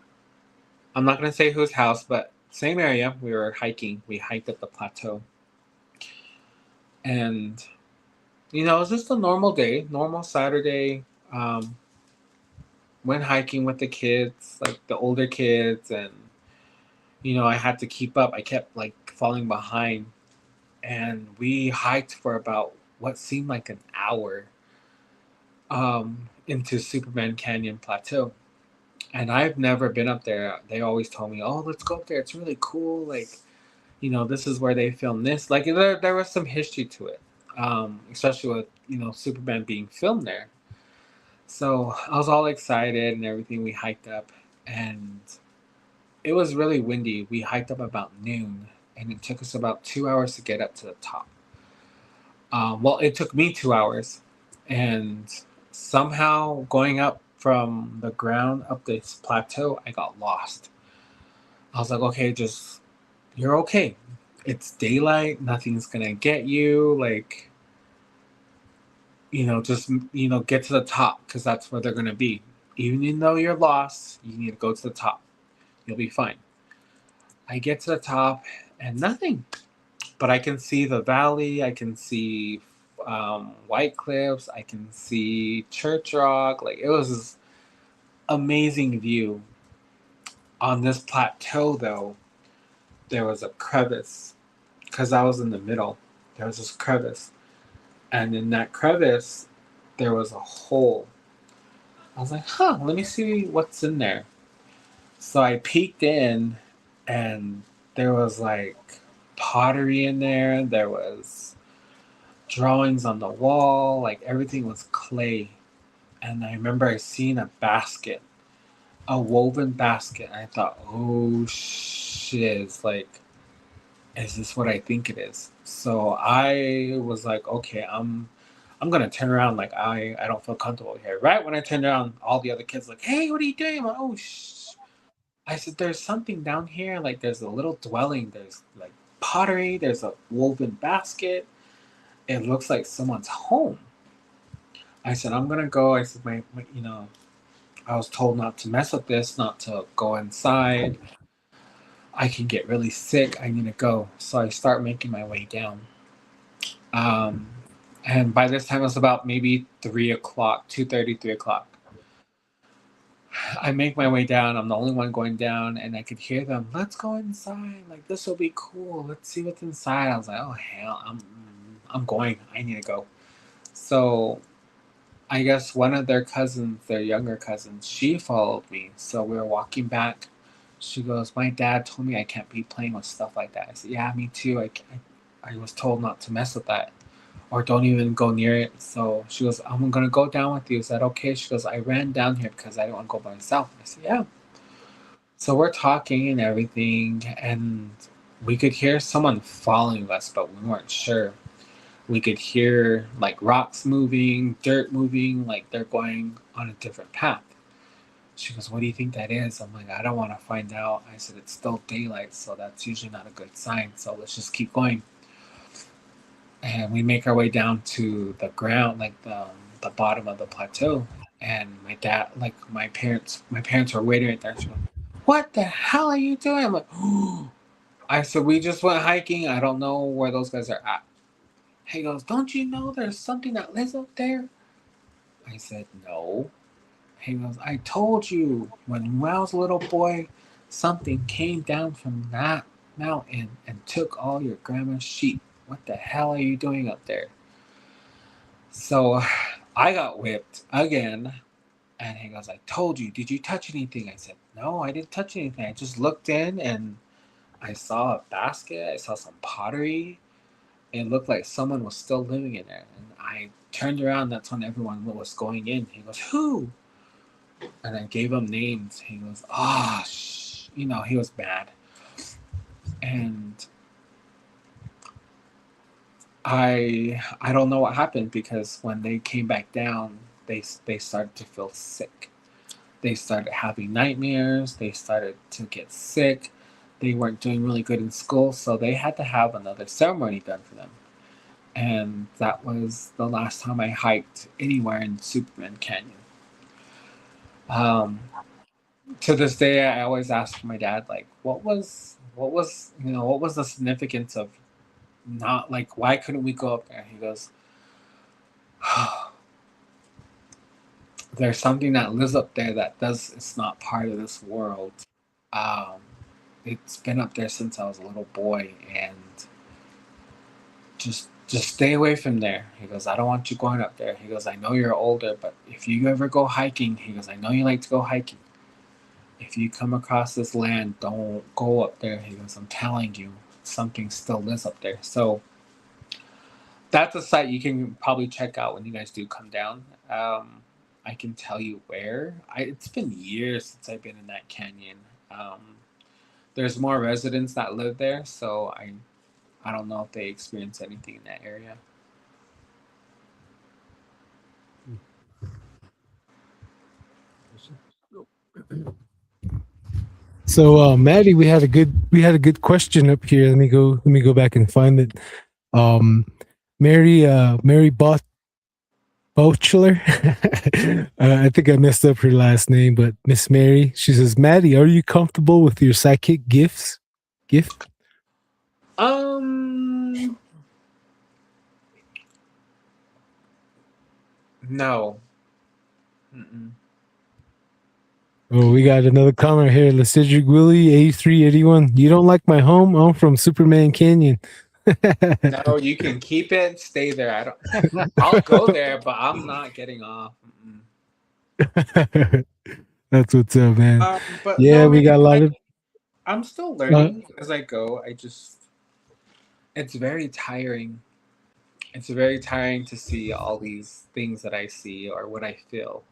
I'm not going to say whose house, but same area. We were hiking. We hiked up the plateau. And, it was just a normal day, normal Saturday. Went hiking with the kids, like the older kids. And, I had to keep up. I kept like falling behind. And we hiked for about what seemed like an hour into Superman Canyon Plateau. And I've never been up there. They always told me, "Oh, let's go up there. It's really cool. Like, this is where they filmed this." Like, there was some history to it, especially with, Superman being filmed there. So I was all excited and everything. We hiked up, and it was really windy. We hiked up about noon, and it took us about 2 hours to get up to the top. Well, it took me 2 hours, and somehow going up from the ground up this plateau, I got lost. I was like, "Okay, you're okay." it's daylight, nothing's gonna get you. Like, just get to the top because that's where they're gonna be. Even though you're lost, you need to go to the top. You'll be fine. I get to the top and nothing, but I can see the valley. I can see White Cliffs. I can see Church Rock. Like, it was this amazing view. On this plateau, though, there was a crevice because I was in the middle. There was this crevice, and in that crevice, there was a hole. I was like, huh, let me see what's in there. So I peeked in, and there was like pottery in there. There was drawings on the wall. Like, everything was clay. And I remember I seen a basket, a woven basket. And I thought, oh shit, it's like, is this what I think it is? So I was like, okay, I'm gonna turn around. Like, I don't feel comfortable here. Right when I turned around, all the other kids like, hey, what are you doing? I'm like, oh I said, there's something down here. Like, there's a little dwelling. There's like pottery. There's a woven basket. It looks like someone's home. I said, I'm gonna go. I said, I was told not to mess with this, not to go inside. I can get really sick. I need to go. So I start making my way down. And by this time, it was about maybe 3 o'clock, 2:30, 3 o'clock. I make my way down. I'm the only one going down, and I could hear them, let's go inside. Like, this will be cool. Let's see what's inside. I was like, oh, hell, I'm going. I need to go. So I guess one of their cousins, their younger cousins, she followed me. So we were walking back. She goes, my dad told me I can't be playing with stuff like that. I said, yeah, me too. I was told not to mess with that or don't even go near it. So she goes, I'm going to go down with you. Is that okay? She goes, I ran down here because I didn't want to go by myself. I said, yeah. So we're talking and everything, and we could hear someone following us, but we weren't sure. We could hear like rocks moving, dirt moving, like they're going on a different path. She goes, what do you think that is? I'm like, I don't want to find out. I said, it's still daylight, so that's usually not a good sign. So let's just keep going. And we make our way down to the ground, like the bottom of the plateau. And my dad, like my parents were waiting right there. She goes, what the hell are you doing? I'm like, oh. I said, we just went hiking. I don't know where those guys are at. He goes, don't you know there's something that lives up there? I said, no. He goes, I told you when I was a little boy, something came down from that mountain and took all your grandma's sheep. What the hell are you doing up there? So I got whipped again. And he goes, I told you, did you touch anything? I said, no, I didn't touch anything. I just looked in and I saw a basket. I saw some pottery. It looked like someone was still living in there. And I turned around. That's when everyone was going in. He goes, who? And I gave him names. He goes, he was mad. And I don't know what happened, because when they came back down, they started to feel sick. They started having nightmares. They started to get sick. They weren't doing really good in school, so they had to have another ceremony done for them. And that was the last time I hiked anywhere in Superman Canyon. To this day, I always ask my dad, like, what was the significance of not, like, why couldn't we go up there? He goes, there's something that lives up there it's not part of this world. It's been up there since I was a little boy, and just stay away from there. He goes, I don't want you going up there. He goes, I know you're older, but if you ever go hiking, he goes, I know you like to go hiking. If you come across this land, don't go up there. He goes, I'm telling you, something still lives up there. So that's a site you can probably check out when you guys do come down. I can tell you where. It's been years since I've been in that canyon. There's more residents that live there, so I don't know if they experience anything in that area. So, Maddie, we had a good we had a good question up here. Let me go back and find it. Mary Bouchler. I think I messed up her last name, but Miss Mary. She says, Maddie, are you comfortable with your psychic gift? No. Mm-mm. Oh, we got another comment here. Cedric Willie, 8381. You don't like my home? I'm from Superman Canyon. No, you can keep it. Stay there. I'll go there, but I'm not getting off. That's what's up, man. But yeah, no, we got a lot of. I'm still learning as I go. It's very tiring. It's very tiring to see all these things that I see or what I feel.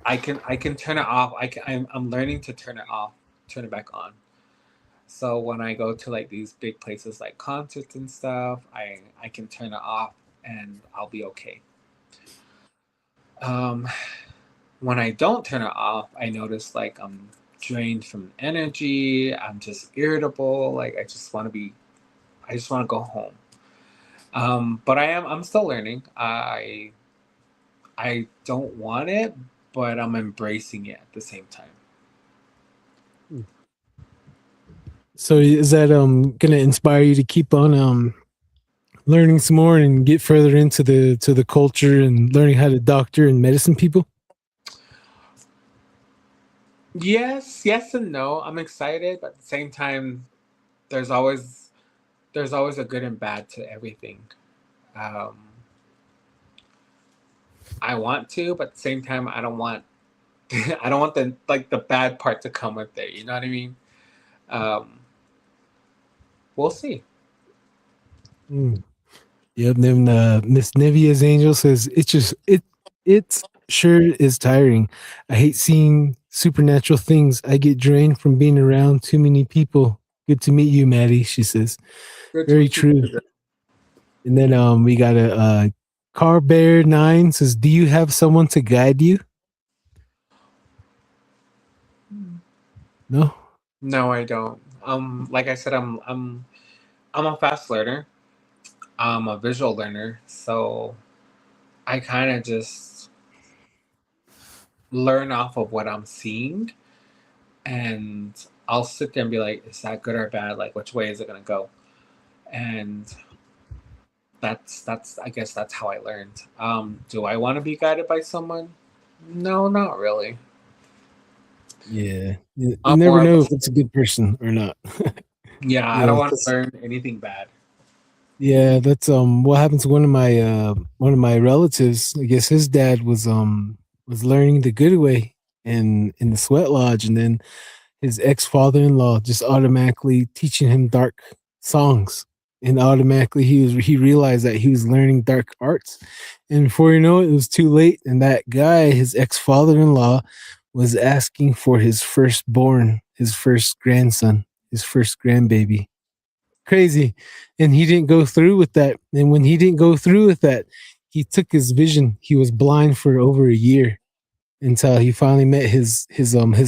I can turn it off. I'm learning to turn it off, turn it back on. So when I go to like these big places like concerts and stuff, I can turn it off and I'll be okay. When I don't turn it off, I notice like I'm drained from energy. I'm just irritable. Like I just want to go home. But I'm still learning. I don't want it, but I'm embracing it at the same time. So is that gonna inspire you to keep on learning some more and get further into the culture and learning how to doctor and medicine people? Yes and no. I'm excited, but at the same time, there's always a good and bad to everything. I want to, but at the same time, I don't want the bad part to come with it. You know what I mean? We'll see. Yep. Then Miss Nivea's Angel says it's sure is tiring. I hate seeing supernatural things. I get drained from being around too many people. Good to meet you, Maddie. She says, very true. And then we got a Car Bear 9 says, do you have someone to guide you? No, I don't. Like I said, I'm a fast learner. I'm a visual learner, so I kind of just learn off of what I'm seeing, and I'll sit there and be like, is that good or bad? Like, which way is it gonna go? And that's I guess that's how I learned. Do I want to be guided by someone? No, not really. Yeah, you never know if it's a good person or not. Yeah, I don't want to learn anything bad. Yeah, that's what happened to one of my relatives. I guess his dad was learning the good way in the sweat lodge, and then his ex-father-in-law just automatically teaching him dark songs, and automatically he realized that he was learning dark arts, and before you know it, it was too late, and that guy, his ex-father-in-law, was asking for his firstborn, his first grandson, his first grandbaby. Crazy. And he didn't go through with that. And when he didn't go through with that, he took his vision. He was blind for over a year until he finally met his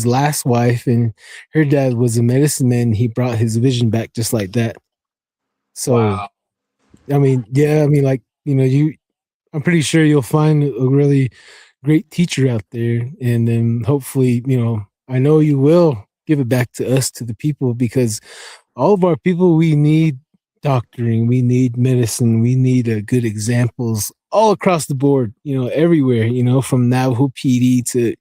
last wife, and her dad was a medicine man. He brought his vision back just like that. So wow. I mean, like, I'm pretty sure you'll find a really great teacher out there, and then hopefully, I know you will give it back to us, to the people, because all of our people, we need doctoring, we need medicine, we need good examples all across the board, everywhere, from Navajo PD to,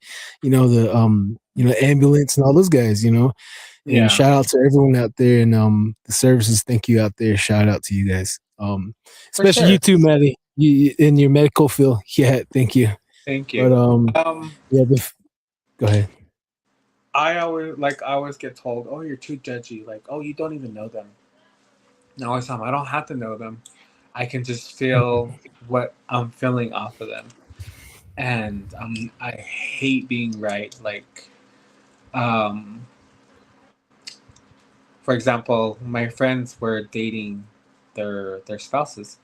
the ambulance and all those guys, And shout out to everyone out there, and the services. Thank you out there. Shout out to you guys. Especially you too, Maddie, you in your medical field. Yeah, thank you. Thank you. But go ahead. I always get told, oh, you're too judgy. Like, oh, you don't even know them. No, I don't have to know them. I can just feel what I'm feeling off of them. And I hate being right. Like, for example, my friends were dating their spouses.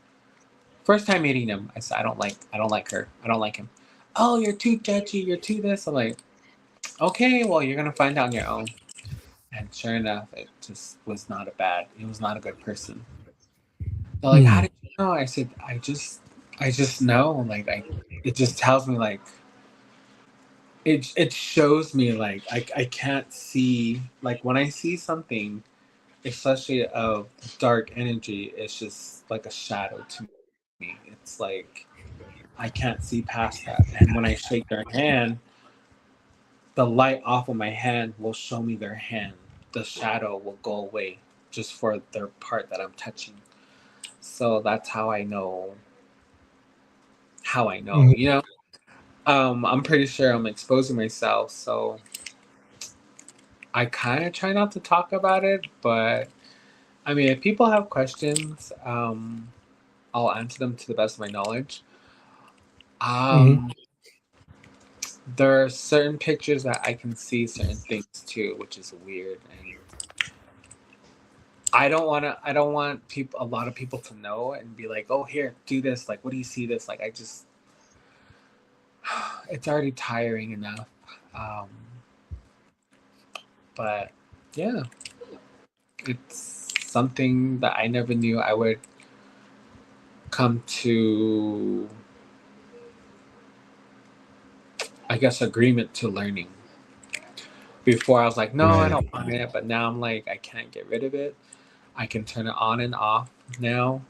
First time meeting them, I said, I don't like her. I don't like him. Oh, you're too judgy. You're too this. I'm like, okay, well, you're going to find out on your own. And sure enough, it just was not it was not a good person. They're like, how did you know? I said, I just know. Like, it just tells me, like, it shows me, like, I can't see, like, when I see something, especially of dark energy, it's just like a shadow to me. It's like, I can't see past that. And when I shake their hand, the light off of my hand will show me their hand. The shadow will go away just for their part that I'm touching. So that's how I know. You know. I'm pretty sure I'm exposing myself, so I kind of try not to talk about it. But I mean, if people have questions, I'll answer them to the best of my knowledge. There are certain pictures that I can see certain things too, which is weird, and I don't want a lot of people to know and be like, oh, here, do this. Like, what do you see this? Like, it's already tiring enough. But yeah, it's something that I never knew I would come to, I guess, agreement to learning. Before I was like, no, I don't want it. But now I'm like, I can't get rid of it. I can turn it on and off now.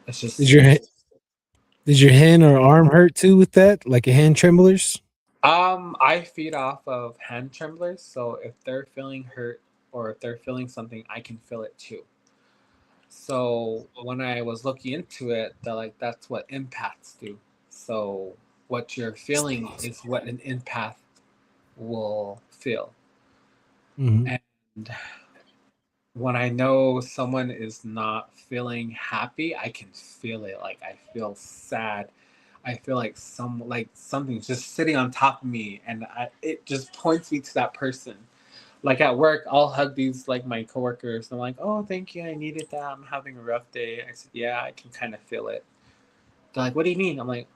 It's just. Did your hand or arm hurt too with that? Like a hand tremblers? I feed off of hand tremblers, so if they're feeling hurt or if they're feeling something, I can feel it too. So when I was looking into it, they're like, that's what empaths do. So what you're feeling is what an empath will feel. And when I know someone is not feeling happy, I can feel it. Like, I feel sad. I feel like something's just sitting on top of me, and it just points me to that person. Like at work, I'll hug these like my coworkers. And I'm like, oh, thank you. I needed that. I'm having a rough day. I said, yeah, I can kind of feel it. They're like, what do you mean? I'm like,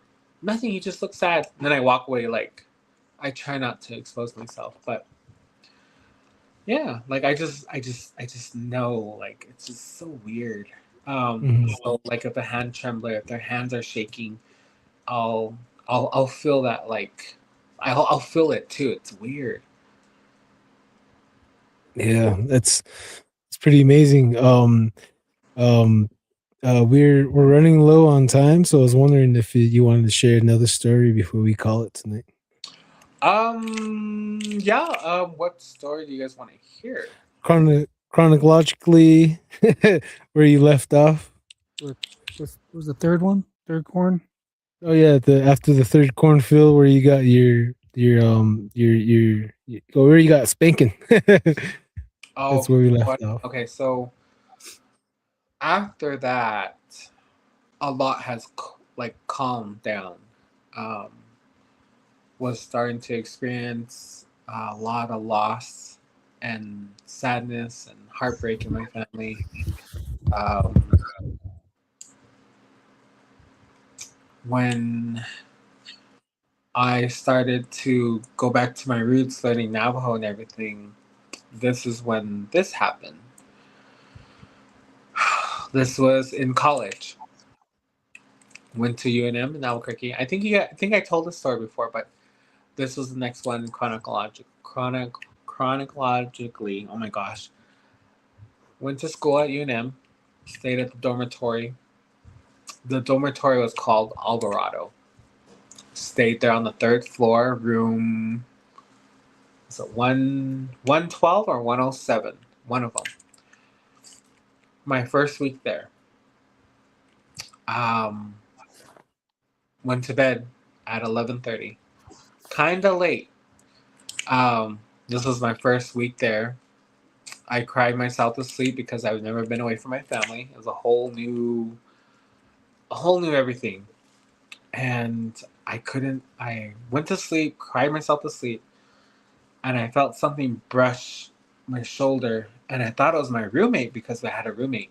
nothing. You just look sad. And then I walk away. Like, I try not to expose myself, but yeah, like I just know. Like, it's just so weird. So like if a hand trembler, if their hands are shaking, I'll feel that. Like, I'll feel it too. It's weird. Yeah, it's pretty amazing. We're running low on time, so I was wondering if you wanted to share another story before we call it tonight. Yeah. What story do you guys want to hear? Chronologically, where you left off. What was the third one? Third corn? Oh yeah, after the third cornfield where you got your where you got spanking. That's where we left off. Okay, so after that, a lot has like calmed down. Was starting to experience a lot of loss and sadness and heartbreak in my family. When I started to go back to my roots, learning Navajo and everything, this is when this happened. This was in college. Went to UNM in Albuquerque. I think I told this story before, but this was the next one chronologically. Oh my gosh. Went to school at UNM, stayed at the dormitory. The dormitory was called Alvarado. Stayed there on the third floor, room, is it 112 or 107? One of them. My first week there. Went to bed at 11:30. Kinda late. This was my first week there. I cried myself to sleep because I've never been away from my family. It was a whole new everything. And I went to sleep, cried myself to sleep, and I felt something brush my shoulder, and I thought it was my roommate because I had a roommate.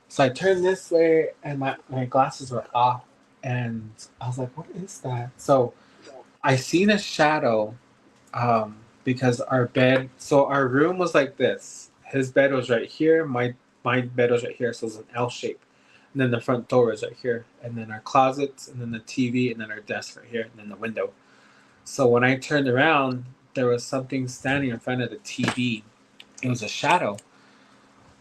So I turned this way, and my glasses were off, and I was like, what is that? So I seen a shadow because our bed, so our room was like this. His bed was right here. My bed was right here. So it was an L shape. And then the front door was right here. And then our closets, and then the TV, and then our desk right here, and then the window. So when I turned around, there was something standing in front of the TV. It was a shadow.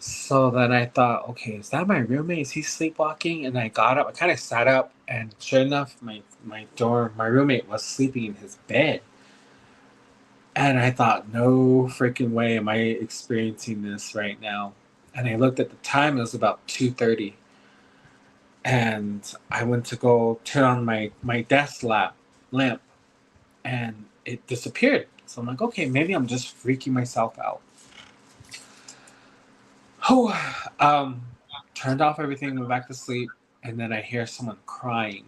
So then I thought, okay, is that my roommate? Is he sleepwalking? And I got up. I kind of sat up, and sure enough, my roommate was sleeping in his bed. And I thought, no freaking way am I experiencing this right now. And I looked at the time; it was about 2:30. And I went to go turn on my desk lamp, and it disappeared. So I'm like, okay, maybe I'm just freaking myself out. Turned off everything, went back to sleep, and then I hear someone crying.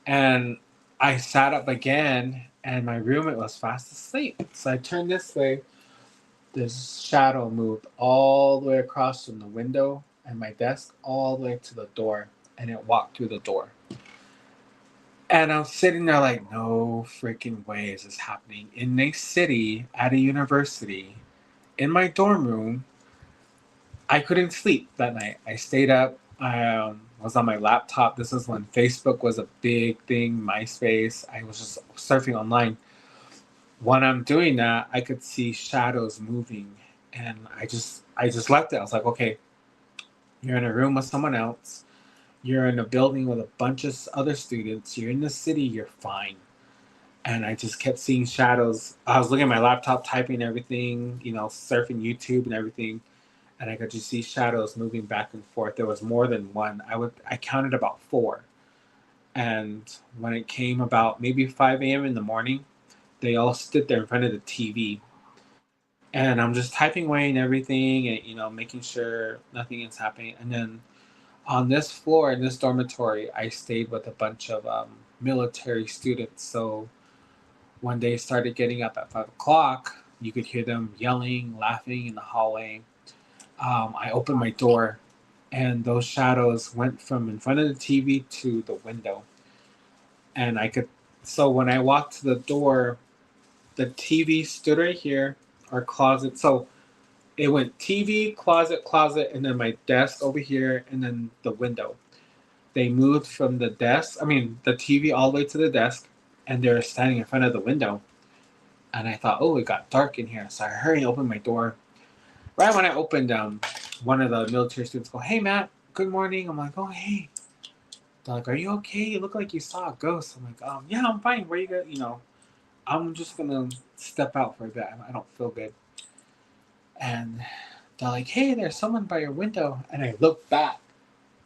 And I sat up again, and my roommate was fast asleep. So I turned this way. This shadow moved all the way across from the window and my desk all the way to the door, and it walked through the door. And I'm sitting there like, no freaking way is this happening in a city at a university in my dorm room. I couldn't sleep that night. I stayed up. I was on my laptop. This is when Facebook was a big thing, MySpace. I was just surfing online. When I'm doing that, I could see shadows moving, and I just left it. I was like, okay, you're in a room with someone else. You're in a building with a bunch of other students. You're in the city. You're fine. And I just kept seeing shadows. I was looking at my laptop, typing everything, surfing YouTube and everything, and I could just see shadows moving back and forth. There was more than one. I counted about 4. And when it came about maybe 5 a.m. in the morning, they all stood there in front of the TV. And I'm just typing away and everything, and making sure nothing is happening. And then on this floor in this dormitory, I stayed with a bunch of military students. So when they started getting up at 5 o'clock, you could hear them yelling, laughing in the hallway. I opened my door, and those shadows went from in front of the TV to the window. And so when I walked to the door, the TV stood right here, our closet. So it went TV, closet, and then my desk over here, and then the window. They moved from the TV all the way to the desk, and they were standing in front of the window. And I thought, oh, it got dark in here. So I hurried and opened my door. Right when I opened, one of the military students go, hey, Matt, good morning. I'm like, oh, hey. They're like, are you okay? You look like you saw a ghost. I'm like, yeah, I'm fine. Where you go? I'm just going to step out for a bit. I don't feel good. And they're like, hey, there's someone by your window. And I looked back,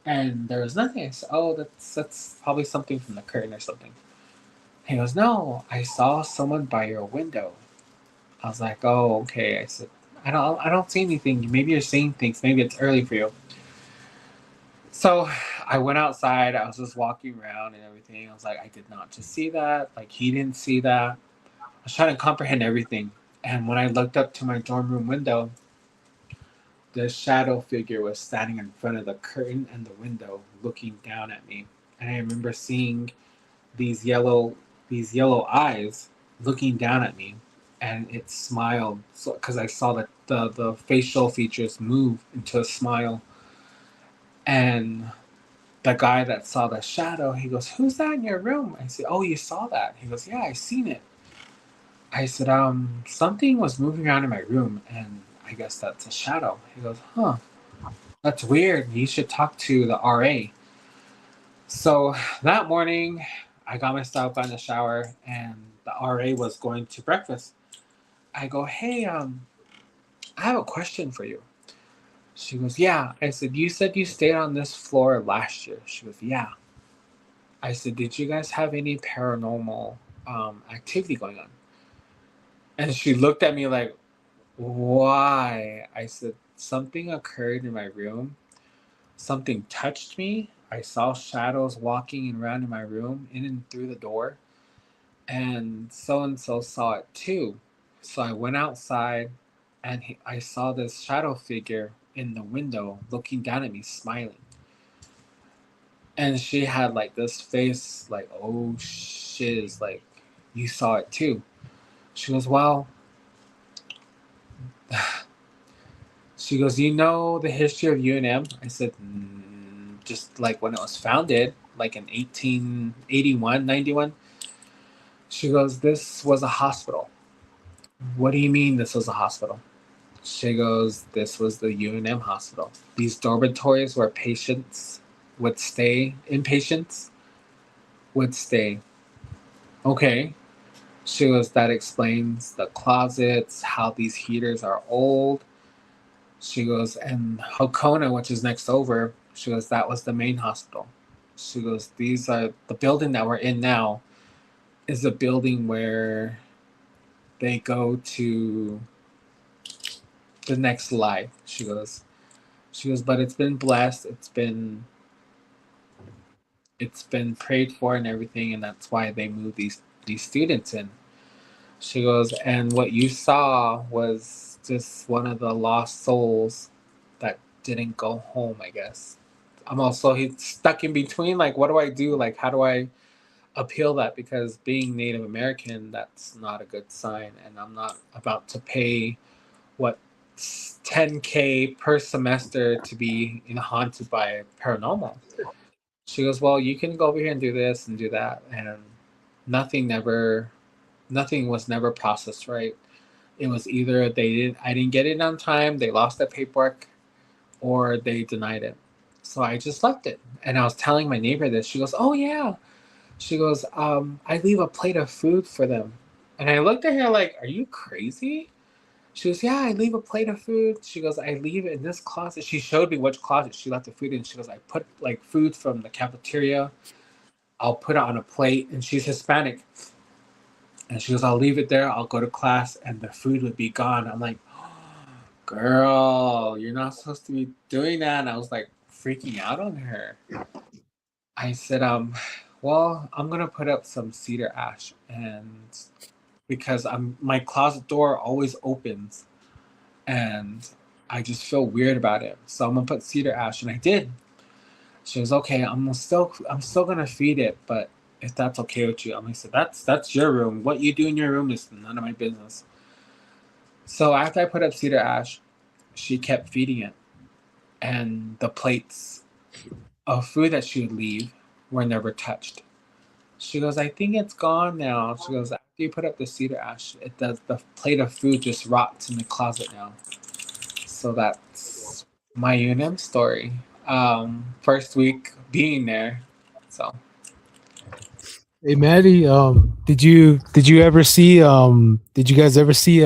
and there was nothing. I said, oh, that's probably something from the curtain or something. He goes, no, I saw someone by your window. I was like, oh, okay. I said, I don't see anything. Maybe you're seeing things. Maybe it's early for you. So I went outside. I was just walking around and everything. I was like, I did not just see that. Like, he didn't see that. I was trying to comprehend everything. And when I looked up to my dorm room window, the shadow figure was standing in front of the curtain and the window, looking down at me. And I remember seeing these yellow eyes looking down at me, and it smiled. So because I saw the facial features move into a smile. And the guy that saw the shadow, he goes, who's that in your room? I said, oh, you saw that? He goes, yeah, I seen it. I said, something was moving around in my room, and I guess that's a shadow. He goes, huh, that's weird. You should talk to the RA. So that morning, I got myself out in the shower, and the RA was going to breakfast. I go, hey, I have a question for you. She goes, yeah. I said, you said you stayed on this floor last year. She goes, yeah. I said, did you guys have any paranormal activity going on? And she looked at me like, why? I said, something occurred in my room. Something touched me. I saw shadows walking around in my room, in and through the door. And so saw it too. So I went outside, and I saw this shadow figure in the window looking down at me, smiling. And she had like this face like, oh shiz, like, you saw it too. She goes, well, she goes, you know the history of UNM? I said, just like when it was founded, like in 1881, 91. She goes, this was a hospital. What do you mean this was a hospital? She goes, this was the UNM hospital. These dormitories where patients would stay, inpatients would stay. Okay. She goes, that explains the closets, how these heaters are old. She goes, and Hakona, which is next over, she goes, that was the main hospital. She goes, these are the building that we're in now is a building where they go to the next life. She goes, but it's been blessed. It's been prayed for and everything, and that's why they moved these students in. She goes, and what you saw was just one of the lost souls that didn't go home, I guess. I'm also stuck in between, like, what do I do? Like, how do I appeal that? Because being Native American, that's not a good sign, and I'm not about to pay what $10K per semester to be haunted by paranormal. She goes, well, you can go over here and do this and do that, and nothing was never processed right. It was either I didn't get it on time, they lost the paperwork, or they denied it. So I just left it. And I was telling my neighbor this. She goes, oh yeah. She goes, I leave a plate of food for them. And I looked at her like, are you crazy? She goes, yeah, I leave a plate of food. She goes, I leave it in this closet. She showed me which closet she left the food in. She goes, I put like food from the cafeteria. I'll put it on a plate. And she's Hispanic. And she goes, I'll leave it there. I'll go to class and the food would be gone. I'm like, girl, you're not supposed to be doing that. And I was like freaking out on her. I said, well, I'm going to put up some cedar ash. And because my closet door always opens and I just feel weird about it. So I'm going to put cedar ash. And I did. She was, okay, I'm still going to feed it, but if that's okay with you. I'm like, so that's your room. What you do in your room is none of my business. So after I put up cedar ash, she kept feeding it. And the plates of food that she would leave were never touched. She goes, I think it's gone now. She goes, after you put up the cedar ash, the plate of food just rots in the closet now. So that's my UNM story. First week being there. So Hey Maddie, did you ever see did you guys ever see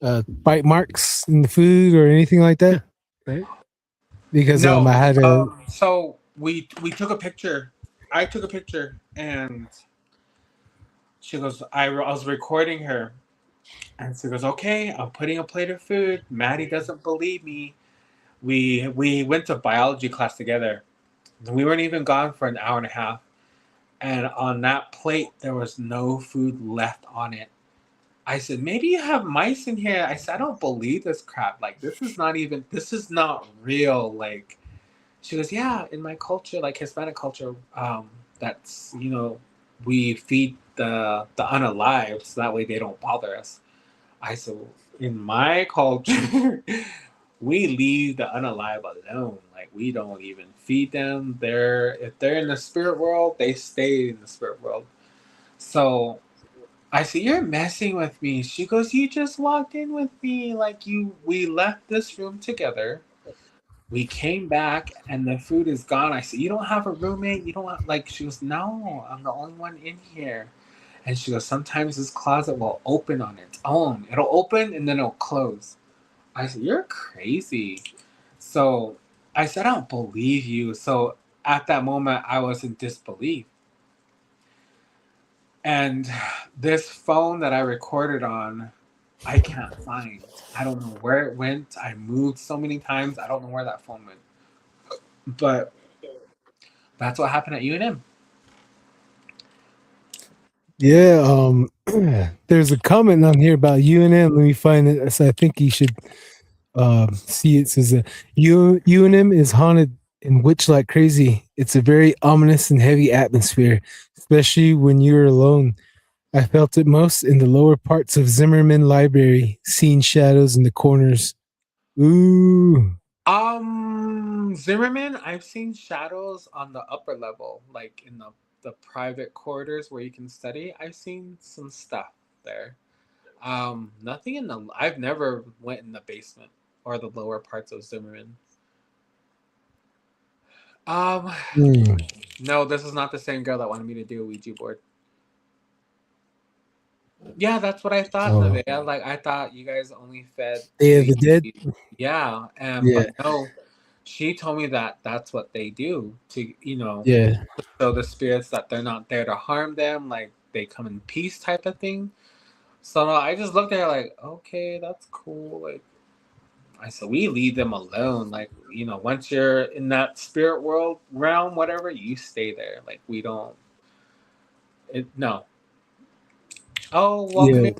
bite marks in the food or anything like that? Right. Because no, I had a so we took a picture. I took a picture and she goes, I was recording her and she goes, okay, I'm putting a plate of food. Maddie doesn't believe me. We went to biology class together. We weren't even gone for an hour and a half. And on that plate, there was no food left on it. I said, maybe you have mice in here. I said, I don't believe this crap. Like, this is not real. Like, she goes, yeah, in my culture, like Hispanic culture, that's, we feed the unalive so that way they don't bother us. I said, in my culture, we leave the unalive alone. Like, we don't even feed them. If they're in the spirit world, they stay in the spirit world. So I said, you're messing with me. She goes, you just walked in with me. Like, we left this room together. We came back and the food is gone. I said, you don't have a roommate? You don't want, like, she goes, no, I'm the only one in here. And she goes, sometimes this closet will open on its own. It'll open and then it'll close. I said, you're crazy. So I said, I don't believe you. So at that moment, I was in disbelief. And this phone that I recorded on, I can't find. I don't know where it went. I moved so many times. I don't know where that phone went. But that's what happened at UNM. yeah, there's a comment on here about UNM. Let me find it. So I think you should see it. It says UNM is haunted and witch like crazy. It's a very ominous and heavy atmosphere, especially when you're alone. I felt it most in the lower parts of Zimmerman Library, seeing shadows in the corners. Ooh. Zimmerman, I've seen shadows on the upper level, like in the private corridors where you can study. I've seen some stuff there. Nothing in the. I've never went in the basement or the lower parts of Zimmerman. Um, Mm. no, this is not the same girl that wanted me to do a Ouija board. Yeah, that's what I thought, Oh. Nevaeh. Like I thought you guys only fed Day of the Dead? the yeah, and Yeah. but no, she told me that that's what they do to Yeah. show the spirits that they're not there to harm them, like they come in peace type of thing. So no, I just looked at her like, okay, that's cool. Like I said, we leave them alone. Like once you're in that spirit world realm, whatever, you stay there. Like we don't. No. Oh, welcome Yeah. in.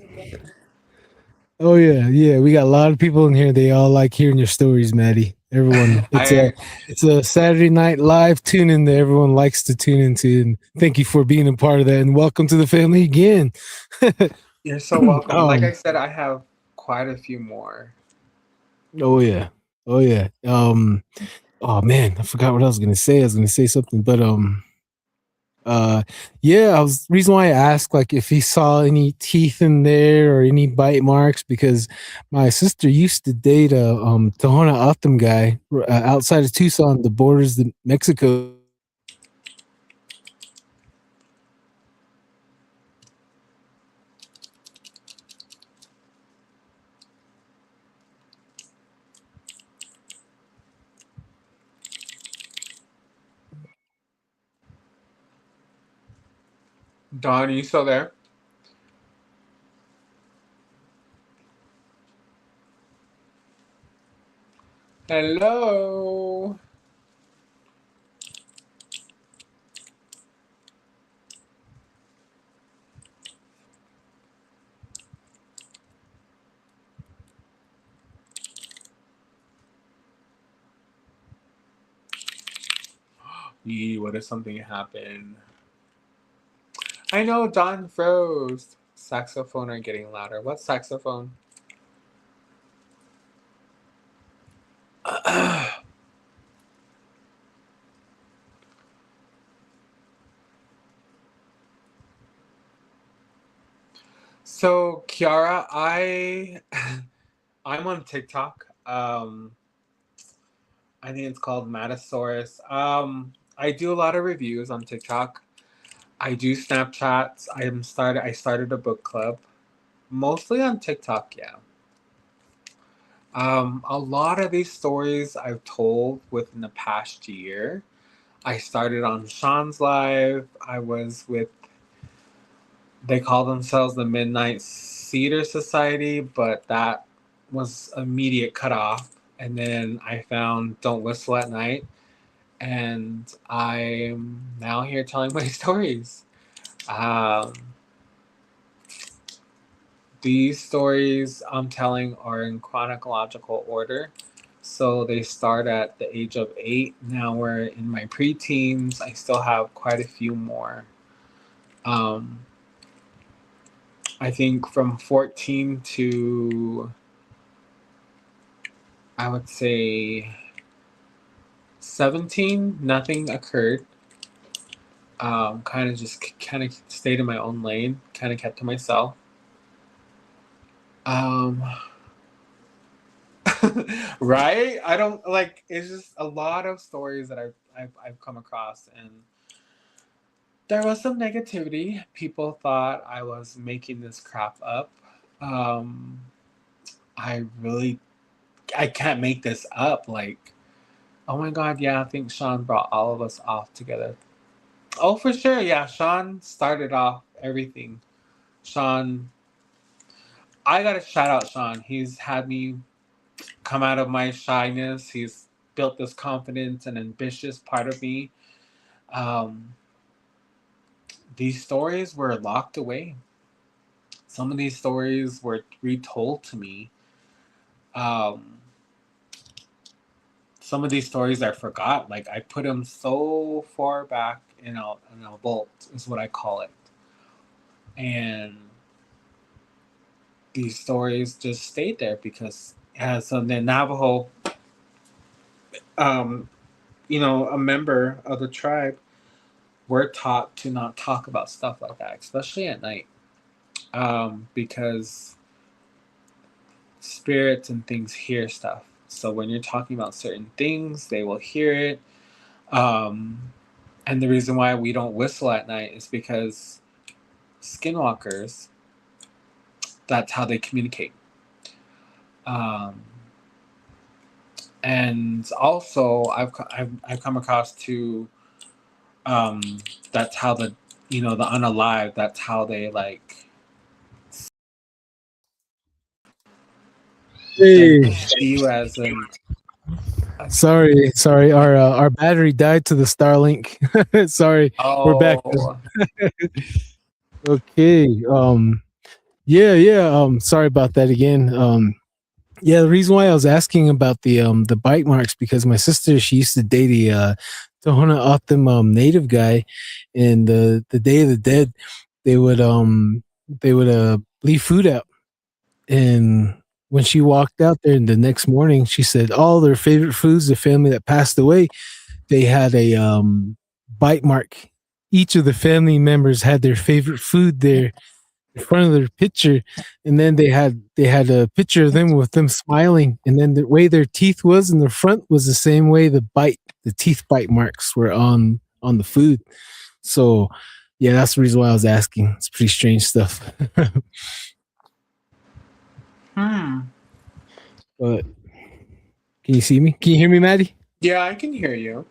Oh yeah, yeah. We got a lot of people in here. They all like hearing your stories, Maddie. Everyone, I it's a Saturday night live tune in that everyone likes to tune into. And thank you for being a part of that. And welcome to the family again. You're so welcome. Like I um. said, I have quite a few more. Oh yeah. Oh yeah. Oh man, I forgot what I was gonna say. I was gonna say something, but Uh, yeah, I was reason why I asked like if he saw any teeth in there or any bite marks because my sister used to date a Tohono O'odham guy outside of Tucson, the borders of Mexico. Don, are you still there? Hello. Yee, what if something happened? I know Don froze. Saxophone are getting louder. What saxophone? So Kiara, I'm on TikTok. I think it's called Matasaurus. I do a lot of reviews on TikTok. I do Snapchats. I started a book club, mostly on TikTok. Yeah. A lot of these stories I've told within the past year. I started on Sean's live. I was with. They call themselves the Midnight Cedar Society, but that was immediate cutoff. And then I found Don't Whistle at Night, and I'm now here telling my stories. Um, these stories I'm telling are in chronological order. So they start at the age of 8. Now we're in my preteens. I still have quite a few more. Um, I think from 14 to, I would say, 17, nothing occurred. Kind of just kind of stayed in my own lane, kind of kept to myself. Um, right? I don't like. It's just a lot of stories that I've come across, and there was some negativity. People thought I was making this crap up. Um, I really, I can't make this up. Like, oh my god, yeah, I think Sean brought all of us off together. Oh, for sure, yeah. Sean started off everything. Sean, I gotta shout out Sean. He's had me come out of my shyness. He's built this confidence and ambitious part of me. Um, these stories were locked away. Some of these stories were retold to me. Um, some of these stories I forgot. Like I put them so far back in a vault is what I call it. and these stories just stayed there because as the Navajo, a member of the tribe, we're taught to not talk about stuff like that, especially at night, because spirits and things hear stuff. So when you're talking about certain things, they will hear it. And the reason why we don't whistle at night is because skinwalkers, that's how they communicate. And also, I've come across to that's how the unalive, that's how they like Hey, see you as an. sorry. Our battery died to the Starlink. Sorry, we're back. Oh, Okay. Yeah. Sorry about that again. Yeah, the reason why I was asking about the bite marks because my sister, she used to date a Tohono O'odham native guy, and the Day of the Dead, they would leave food out, and when she walked out there the next morning, she said all their favorite foods, the family that passed away, they had a bite mark. Each of the family members had their favorite food there in front of their picture, and then they had a picture of them with them smiling, and then the way their teeth was in the front was the same way the teeth bite marks were on the food. So yeah, that's the reason why I was asking. It's pretty strange stuff. But can you see me? Can you hear me, Maddie? yeah, I can hear you.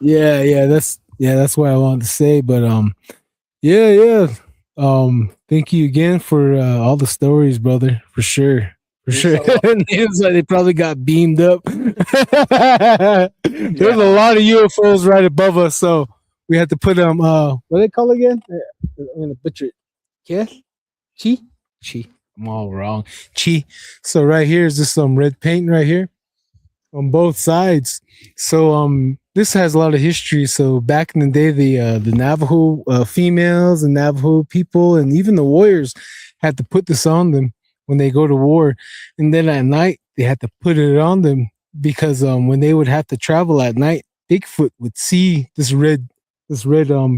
Yeah, that's what I wanted to say. But yeah. Thank you again for all the stories, brother. For sure. You're so welcome. It's like they probably got beamed up. There's a lot of UFOs right above us, so we had to put them. What do they call it again? I'm gonna butcher it. Yeah, chi. I'm all wrong. Chi. So right here is just some red paint right here on both sides. So this has a lot of history. So back in the day, the Navajo females and Navajo people and even the warriors had to put this on them when they go to war, and then at night they had to put it on them because when they would have to travel at night, Bigfoot would see this red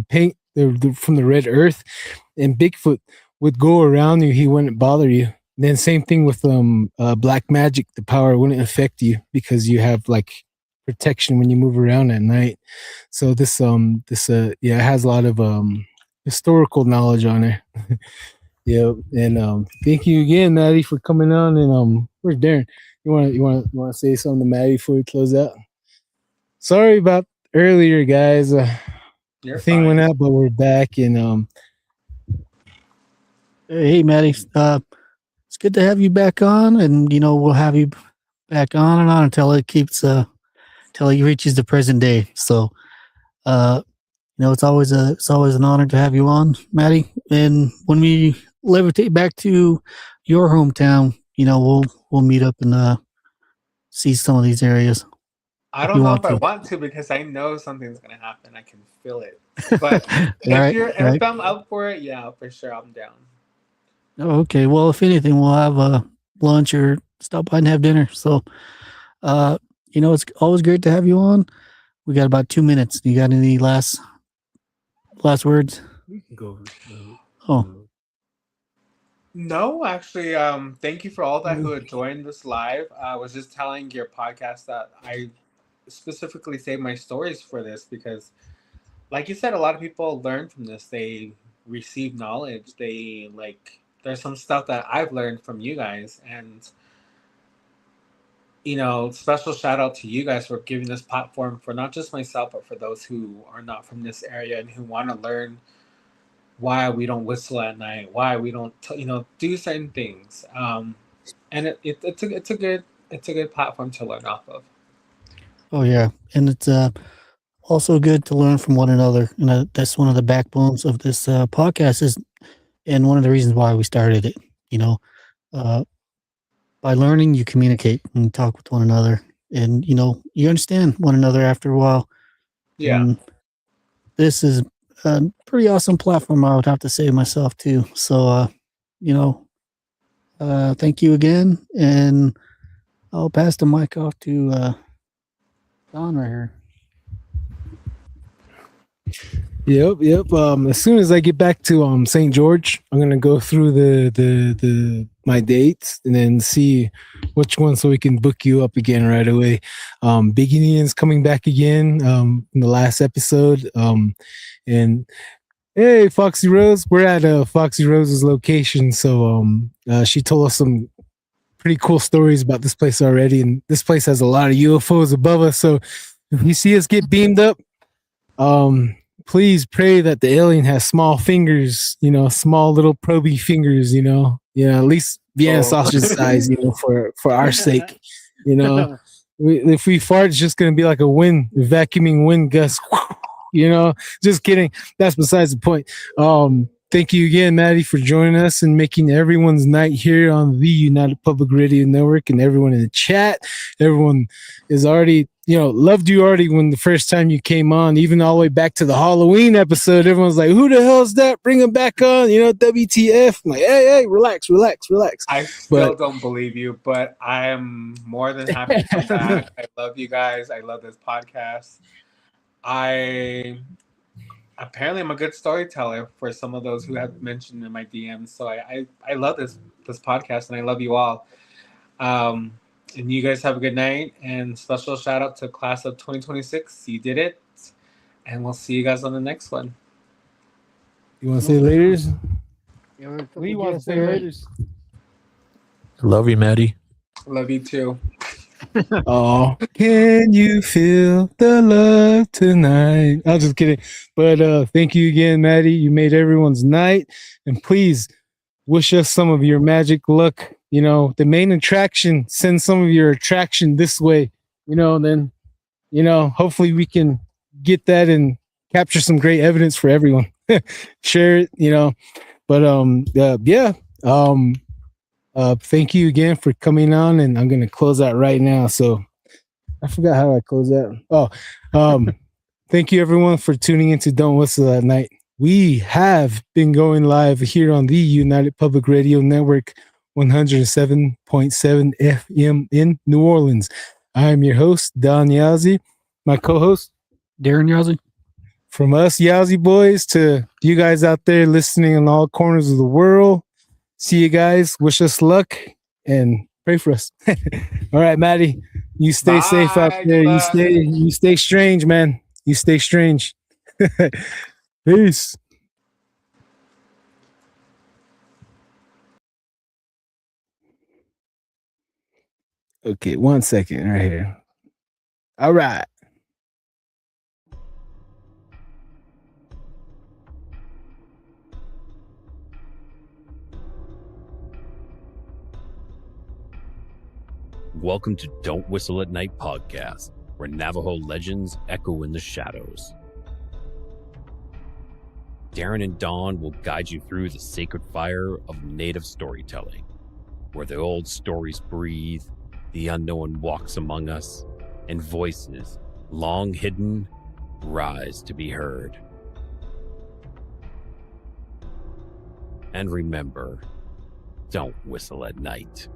paint from the red earth, and Bigfoot would go around you. He wouldn't bother you. And then same thing with black magic. The power wouldn't affect you because you have like protection when you move around at night. So this it has a lot of historical knowledge on it. Yeah, and thank you again, Maddie, for coming on. And where's Darren? You want to say something to Maddie before we close out? Sorry about earlier, guys. You're the thing fine. went out, but we're back. And Hey, Maddie. It's good to have you back on, and we'll have you back on and on until it keeps until he reaches the present day. So, it's always an honor to have you on, Maddie. And when we levitate back to your hometown, we'll meet up and see some of these areas. I don't know if I want to because I know something's gonna happen. I can feel it. But if I'm up for it, yeah, for sure, I'm down. Oh, okay. Well, if anything, we'll have lunch or stop by and have dinner. So, it's always great to have you on. We got about 2 minutes. You got any last words? we can go. Oh. No, actually, thank you for all that who had joined this live. I was just telling your podcast that I specifically saved my stories for this because, like you said, a lot of people learn from this. They receive knowledge. There's some stuff that I've learned from you guys, and special shout out to you guys for giving this platform for not just myself, but for those who are not from this area and who want to learn why we don't whistle at night, why we don't, do certain things. And it's a good platform to learn off of. Oh yeah, and it's also good to learn from one another, and that's one of the backbones of this podcast is, and one of the reasons why we started it. By learning, you communicate and talk with one another, and you understand one another after a while. Yeah. And this is a pretty awesome platform, I would have to say myself too. So, thank you again, and I'll pass the mic off to Don right here. Yep. As soon as I get back to St. George, I'm gonna go through the my dates and then see which one so we can book you up again right away. Big Indian's coming back again in the last episode. And hey, Foxy Rose, we're at Foxy Rose's location. So she told us some pretty cool stories about this place already, and this place has a lot of UFOs above us. So if you see us get beamed up, please pray that the alien has small fingers, small little proby fingers, at least Vienna sausage size, for our sake, if we fart, it's just going to be like a vacuuming wind gust, just kidding. That's besides the point. Thank you again, Maddie, for joining us and making everyone's night here on the United Public Radio Network, and everyone in the chat. Everyone is already, loved you already when the first time you came on, even all the way back to the Halloween episode. Everyone's like, who the hell is that? Bring him back on, WTF. I'm like, hey, relax. I still don't believe you, but I am more than happy to come back. I love you guys. I love this podcast. Apparently I'm a good storyteller for some of those who have mentioned in my DMs. So I love this podcast, and I love you all. And you guys have a good night, and special shout out to class of 2026. You did it. And we'll see you guys on the next one. You want to say laters? Yeah, We want to say laters. Love you, Maddie. Love you too. Oh, can you feel the love tonight? I'm just kidding. But thank you again, Maddie. You made everyone's night. And please wish us some of your magic luck. The main attraction, send some of your attraction this way. Then, hopefully we can get that and capture some great evidence for everyone. Share it, But yeah. Thank you again for coming on, and I'm gonna close out right now. So I forgot how I close out. Thank you everyone for tuning into Don't Whistle at Night. We have been going live here on the United Public Radio Network, 107.7 FM in New Orleans. I am your host, Don Yazzie. My co-host, Darren Yazzie. From us Yazzie boys to you guys out there listening in all corners of the world. See you guys. Wish us luck and pray for us. All right, Maddie. You stay safe out there. You stay strange, man. You stay strange. Peace. Okay, 1 second right here. All right. Welcome to Don't Whistle at Night podcast, where Navajo legends echo in the shadows. Darren and Dawn will guide you through the sacred fire of native storytelling, where the old stories breathe, the unknown walks among us, and voices, long hidden, rise to be heard. And remember, don't whistle at night.